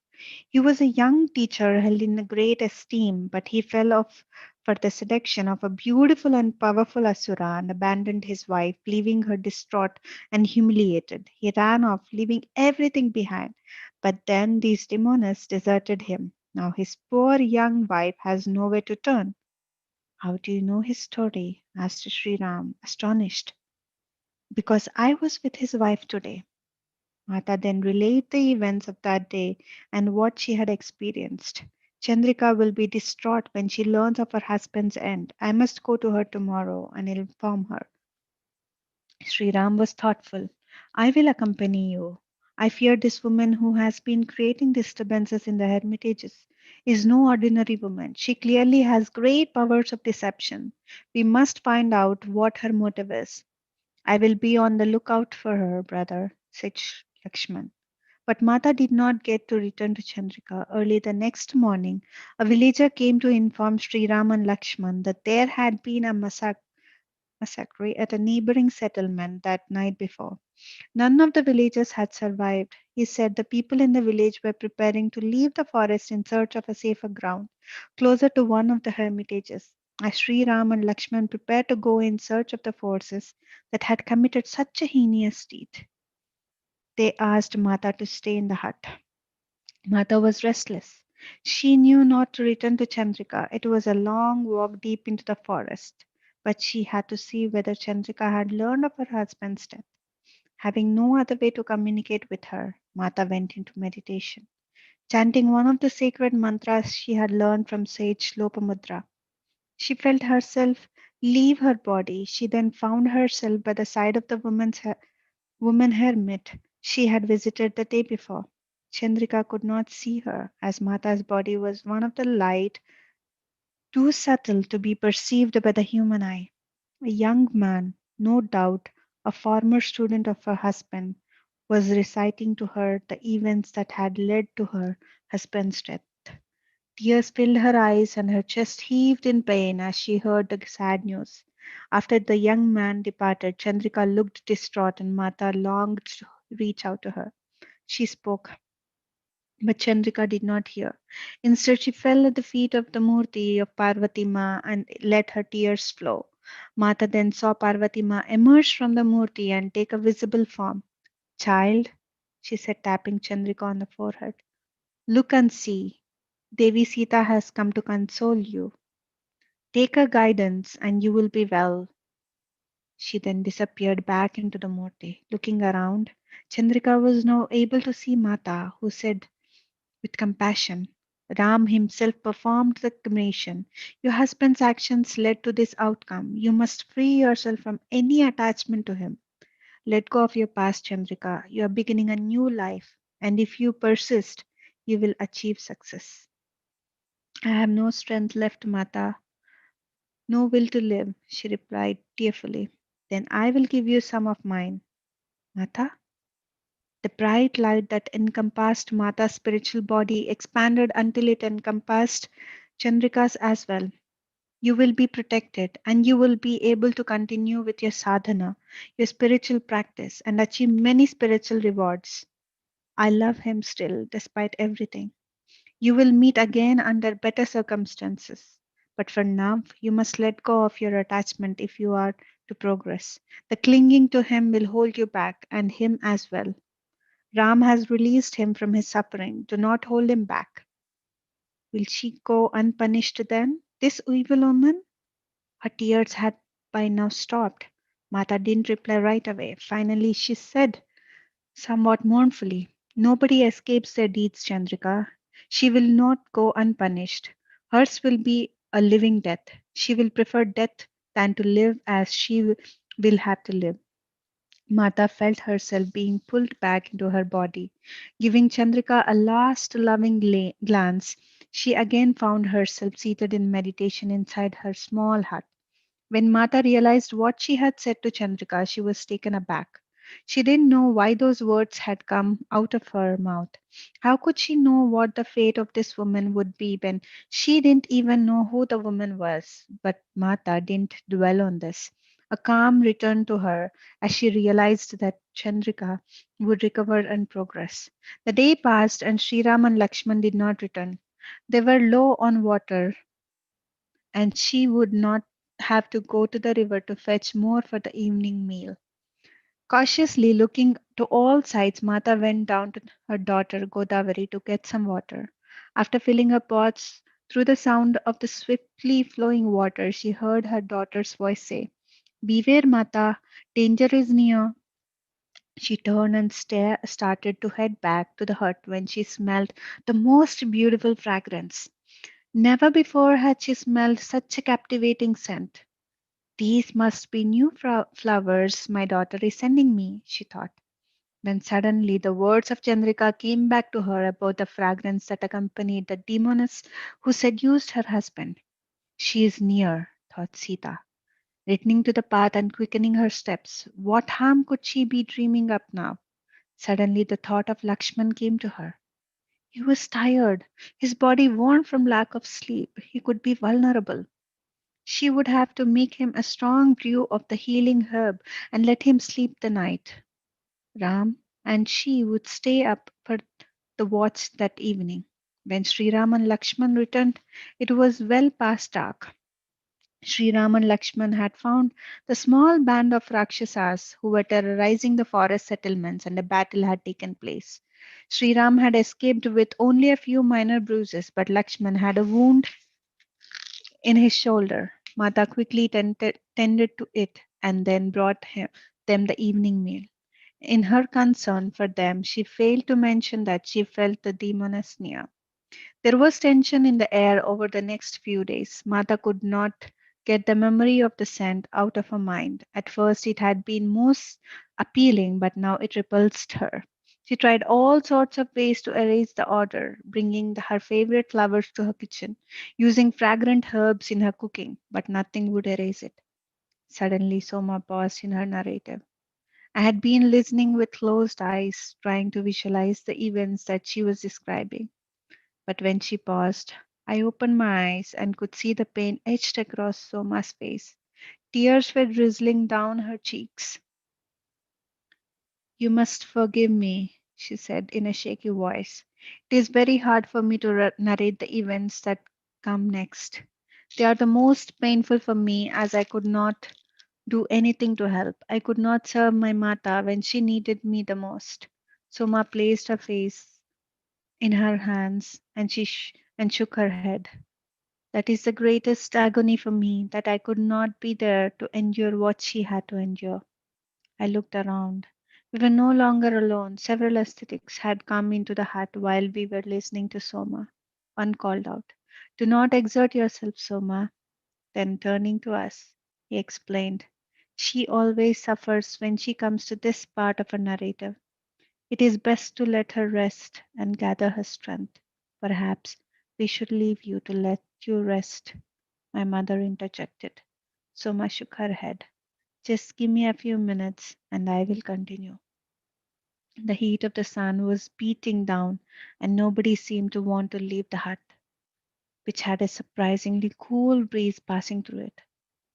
He was a young teacher held in great esteem, but he fell off for the seduction of a beautiful and powerful Asura and abandoned his wife, leaving her distraught and humiliated. He ran off, leaving everything behind. But then these demons deserted him. Now his poor young wife has nowhere to turn. How do you know his story? Asked Sri Ram, astonished. Because I was with his wife today. Mata then relayed the events of that day and what she had experienced. Chandrika will be distraught when she learns of her husband's end. I must go to her tomorrow and inform her. Sri Ram was thoughtful. I will accompany you. I fear this woman who has been creating disturbances in the hermitages is no ordinary woman. She clearly has great powers of deception. We must find out what her motive is. I will be on the lookout for her, brother, said Lakshman. But Mata did not get to return to Chandrika. Early the next morning, a villager came to inform Sri Ram and Lakshman that there had been a massacre at a neighboring settlement that night before. None of the villagers had survived. He said the people in the village were preparing to leave the forest in search of a safer ground, closer to one of the hermitages. As Sri Ram and Lakshman prepared to go in search of the forces that had committed such a heinous deed, they asked Mata to stay in the hut. Mata was restless. She knew not to return to Chandrika. It was a long walk deep into the forest, but she had to see whether Chandrika had learned of her husband's death. Having no other way to communicate with her, Mata went into meditation, chanting one of the sacred mantras she had learned from sage Lopamudra. She felt herself leave her body. She then found herself by the side of the woman hermit she had visited the day before. Chandrika could not see her, as Mata's body was one of the light, too subtle to be perceived by the human eye. A young man, no doubt a former student of her husband, was reciting to her the events that had led to her husband's death. Tears filled her eyes and her chest heaved in pain as she heard the sad news. After the young man departed, Chandrika looked distraught and Mata longed to reach out to her. She spoke, but Chandrika did not hear. Instead, she fell at the feet of the Murti of Parvati Ma and let her tears flow. Mata then saw Parvati Ma emerge from the Murti and take a visible form. Child, she said, tapping Chandrika on the forehead, look and see. Devi Sita has come to console you. Take her guidance and you will be well. She then disappeared back into the Murti. Looking around, Chandrika was now able to see Mata, who said with compassion, Ram himself performed the cremation. Your husband's actions led to this outcome. You must free yourself from any attachment to him. Let go of your past, Chandrika. You are beginning a new life, and if you persist, you will achieve success. I have no strength left, Mata, no will to live, she replied tearfully. Then I will give you some of mine. Mata? The bright light that encompassed Mata's spiritual body expanded until it encompassed Chandrika's as well. You will be protected and you will be able to continue with your sadhana, your spiritual practice, and achieve many spiritual rewards. I love him still, despite everything. You will meet again under better circumstances. But for now, you must let go of your attachment if you are to progress. The clinging to him will hold you back, and him as well. Ram has released him from his suffering. Do not hold him back. Will she go unpunished then, this evil woman? Her tears had by now stopped. Mata didn't reply right away. Finally, she said, somewhat mournfully, nobody escapes their deeds, Chandrika. She will not go unpunished. Hers will be a living death. She will prefer death than to live as she will have to live. Mata felt herself being pulled back into her body. Giving Chandrika a last loving glance, she again found herself seated in meditation inside her small hut. When Mata realized what she had said to Chandrika, she was taken aback. She didn't know why those words had come out of her mouth. How could she know what the fate of this woman would be when she didn't even know who the woman was? But Mata didn't dwell on this. A calm returned to her as she realized that Chandrika would recover and progress. The day passed and Sri Ram and Lakshman did not return. They were low on water and she would not have to go to the river to fetch more for the evening meal. Cautiously looking to all sides, Mata went down to her daughter Godavari to get some water. After filling her pots, through the sound of the swiftly flowing water, she heard her daughter's voice say, beware, Mata, danger is near. She turned and started to head back to the hut when she smelled the most beautiful fragrance. Never before had she smelled such a captivating scent. These must be new flowers my daughter is sending me, she thought. Then suddenly the words of Chandrika came back to her about the fragrance that accompanied the demoness who seduced her husband. She is near, thought Sita, returning to the path and quickening her steps. What harm could she be dreaming up now? Suddenly the thought of Lakshman came to her. He was tired, his body worn from lack of sleep. He could be vulnerable. She would have to make him a strong brew of the healing herb and let him sleep the night. Ram and she would stay up for the watch that evening. When Sri Ram and Lakshman returned, it was well past dark. Sri Ram and Lakshman had found the small band of Rakshasas who were terrorizing the forest settlements and a battle had taken place. Sri Ram had escaped with only a few minor bruises, but Lakshman had a wound in his shoulder. Mata quickly tended to it and then brought them the evening meal. In her concern for them, she failed to mention that she felt the demoness near. There was tension in the air over the next few days. Mata could not get the memory of the scent out of her mind. At first, it had been most appealing, but now it repulsed her. She tried all sorts of ways to erase the odor, bringing her favorite flowers to her kitchen, using fragrant herbs in her cooking, but nothing would erase it. Suddenly, Soma paused in her narrative. I had been listening with closed eyes, trying to visualize the events that she was describing. But when she paused, I opened my eyes and could see the pain etched across Soma's face. Tears were drizzling down her cheeks. You must forgive me, she said in a shaky voice. It is very hard for me to narrate the events that come next. They are the most painful for me as I could not do anything to help. I could not serve my Mata when she needed me the most. Soma placed her face in her hands and and shook her head. That is the greatest agony for me, that I could not be there to endure what she had to endure. I looked around. We were no longer alone. Several ascetics had come into the hut while we were listening to Soma. One called out, do not exert yourself, Soma. Then turning to us, he explained, she always suffers when she comes to this part of her narrative. It is best to let her rest and gather her strength. Perhaps we should leave you to let you rest, my mother interjected. Soma shook her head. Just give me a few minutes and I will continue. The heat of the sun was beating down, and nobody seemed to want to leave the hut, which had a surprisingly cool breeze passing through it.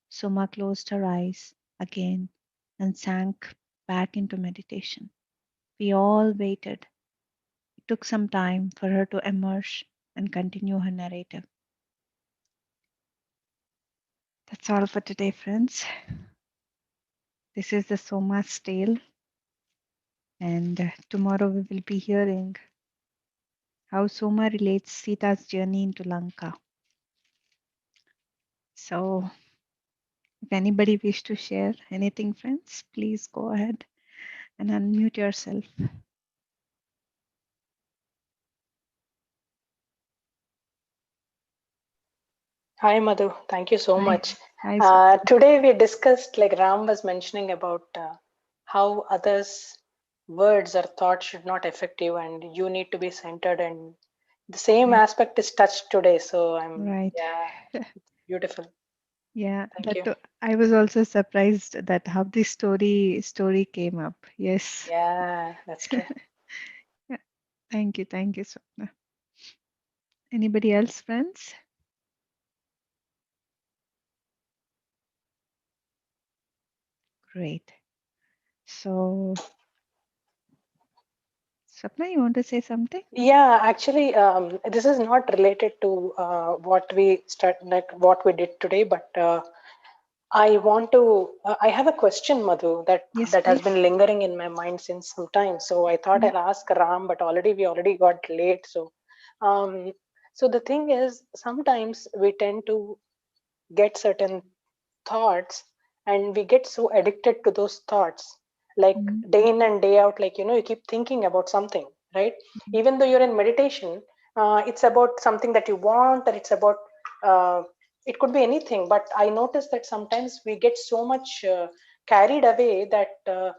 Soma closed her eyes again and sank back into meditation. We all waited. It took some time for her to emerge and continue her narrative. That's all for today, friends. This is the Soma's tale, and tomorrow we will be hearing how Soma relates Sita's journey into Lanka. So If anybody wish to share anything, friends, please go ahead and unmute yourself. Hi, Madhu. Thank you so Hi, much. hi, Swapna. Today we discussed, like Ram was mentioning, about how others' words or thoughts should not affect you, and you need to be centered. And the same Right, aspect is touched today. So right. yeah, beautiful. Yeah, Thank that you. too. I was also surprised that how this story came up. Yes. Yeah, that's true. Yeah, thank you, Swapna. Anybody else, friends? Great. So, Swapna, you want to say something? Yeah, actually, this is not related to what we did today, but I want to. I have a question, Madhu, that Yes, that has please. been lingering in my mind since some time. So I thought Mm, I'll ask Ram, but we already got late. Um, so the thing is, sometimes we tend to get certain thoughts, and we get so addicted to those thoughts, like mm, day in and day out. Like you keep thinking about something, right? mm, Even though you're in meditation, it's about something that you want, or it's about uh, it could be anything. But I notice that sometimes we get so much carried away that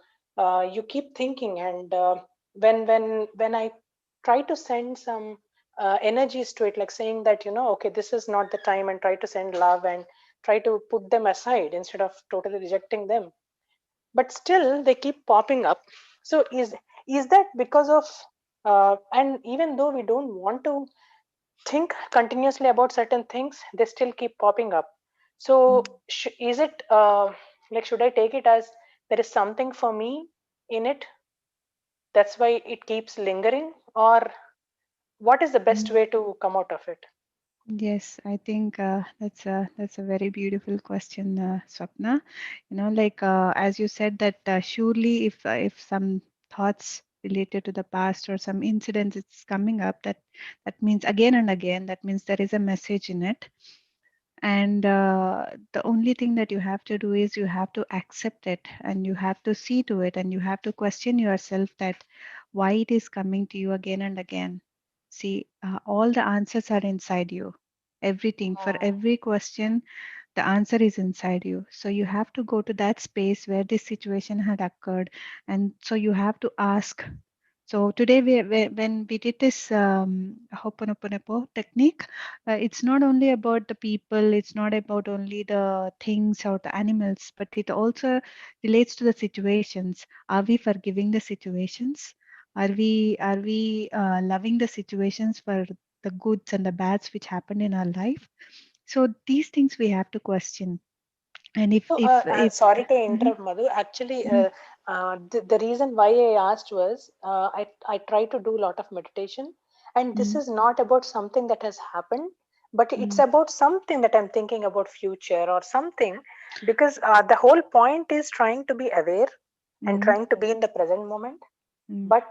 you keep thinking. And when I try to send some energies to it, like saying that okay, this is not the time, and try to send love and try to put them aside instead of totally rejecting them, but still they keep popping up. So is that because of and even though we don't want to think continuously about certain things, they still keep popping up. So mm. is it like, should I take it as there is something for me in it, that's why it keeps lingering, or what is the best Mm. way to come out of it? Yes, I think that's a very beautiful question, Swapna. Like as you said that surely if some thoughts related to the past or some incidents it's coming up, that means again and again, that means there is a message in it. And the only thing that you have to do is you have to accept it and you have to see to it and you have to question yourself that why it is coming to you again and again. See, all the answers are inside you. Everything, for Hmm. every question, the answer is inside you. So you have to go to that space where this situation had occurred. And so you have to ask. So today, when we did this Ho'oponopono technique, it's not only about the people, it's not about only the things or the animals, but it also relates to the situations. Are we forgiving the situations? Are we loving the situations for the goods and the bads which happened in our life? So these things we have to question. And if So, if if sorry to Mhm, interrupt, Madhu. Actually, mhm, the reason why I asked was I try to do a lot of meditation, and this mhm, is not about something that has happened, but it's mhm, about something that I'm thinking about future or something, because the whole point is trying to be aware and mhm, trying to be in the present moment. mhm, But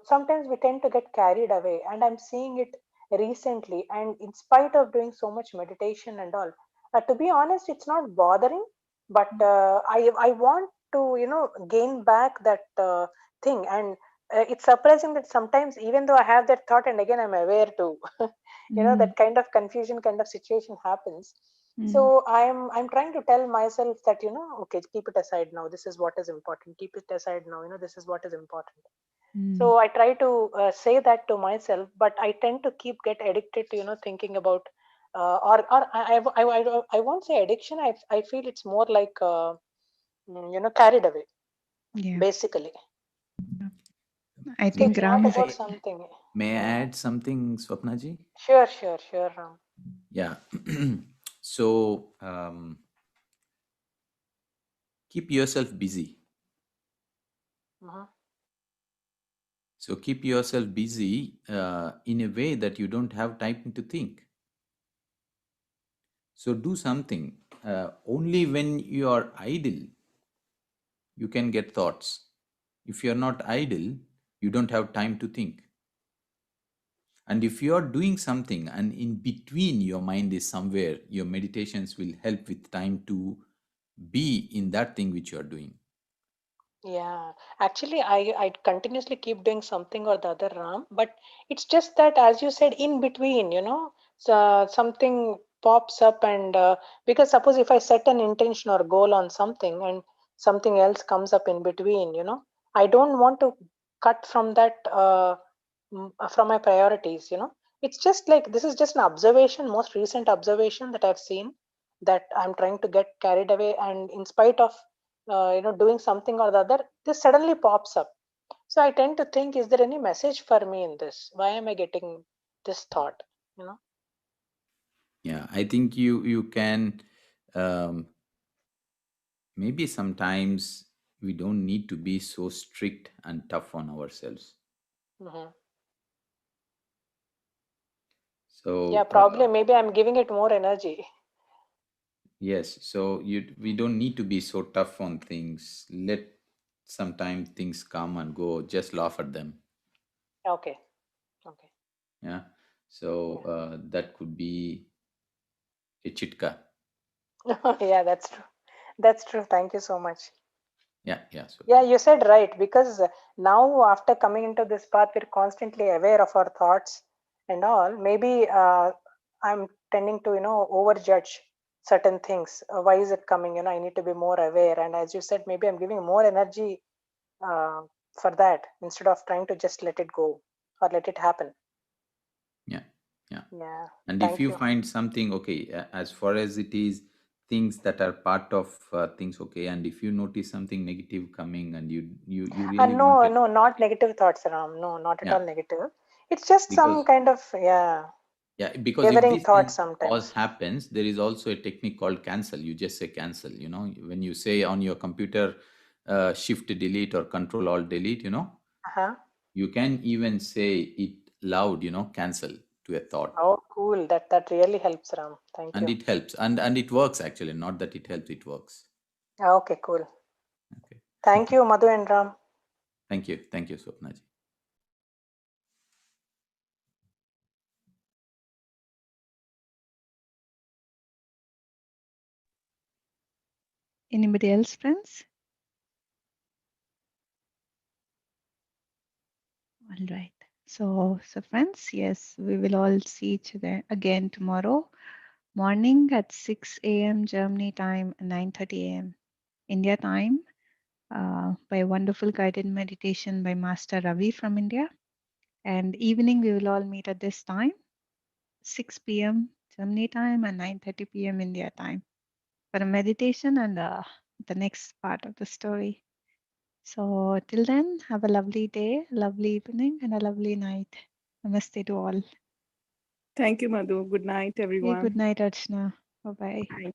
sometimes we tend to get carried away, and I'm seeing it recently. And in spite of doing so much meditation and all, to be honest, it's not bothering. But I want to gain back that thing. And it's surprising that sometimes, even though I have that thought, and again I'm aware to mhm, that kind of confusion kind of situation happens. So mhm, I'm trying to tell myself that okay, keep it aside now, this is what is important, keep it aside now, this is what is important. mhm. So I try to say that to myself, but I tend to keep get addicted to thinking about or I won't say addiction. I feel it's more like carried away Yeah. basically. I So think it's Ram not is about May something. may I Yeah, add something, Swapnaji? sure, Ram. Yeah. So keep yourself busy. Mhm. So keep yourself busy in a way that you don't have time to think. So do something. Only when you are idle, you can get thoughts. If you are not idle, you don't have time to think. And if you are doing something and in between your mind is somewhere, your meditations will help with time to be in that thing which you are doing. Yeah, actually, I continuously keep doing something or the other, Ram, but it's just that, as you said, in between, so something pops up, and because suppose if I set an intention or goal on something and something else comes up in between, I don't want to cut from that, from my priorities, It's just like this is just an observation, most recent observation that I've seen, that I'm trying to get carried away, and in spite of doing something or the other, this suddenly pops up. So I tend to think, is there any message for me in this? Why am I getting this thought? you know Yeah, I think you can, um, maybe sometimes we don't need to be so strict and tough on ourselves. hmm yeah, So probably maybe I'm giving it more energy. yes, so we don't need to be so tough on things. Let sometimes things come and go. Just laugh at them. Okay. Okay. Yeah. So Yeah. that could be a chitka. Yeah, that's true. That's true. Thank you so much. Yeah, yeah. So Yeah, you said right, because now after coming into this path, we're constantly aware of our thoughts and all. Maybe I'm tending to, overjudge certain things. Why is it coming? I need to be more aware. And as you said, maybe I'm giving more energy uh, for that instead of trying to just let it go or let it happen. yeah, yeah. Yeah. And if Thank you you. find something okay, as far as it is things that are part of things, okay, and if you notice something negative coming and you really And no, wanted, no, not negative thoughts, Ram. No, not at yeah, all negative. It's just some because kind of, yeah, yeah, because if gathering this thing thoughts all sometimes. happens, there is also a technique called cancel. You just say cancel. When you say on your computer, shift delete or control alt delete, Uh-huh. you can even say it loud, cancel to a thought, Oh, cool. That really helps, Ram. Thank and you. it helps, and it works actually. Not that it helps, it works. Okay, cool. Okay. Thank you, Madhu and Ram. Thank you, Swapnaji. Anybody else, friends? All right. So friends, yes, we will all see each other again tomorrow morning at 6 a.m. Germany time and 9:30 a.m. India time, by a wonderful guided meditation by Master Ravi from India. And evening we will all meet at this time, 6 p.m. Germany time and 9:30 p.m. India time, for a meditation and the next part of the story. So till then, have a lovely day, lovely evening, and a lovely night. Namaste to all. Thank you, Madhu. Good night, Okay, good everyone. night, Archana. Bye bye. Thank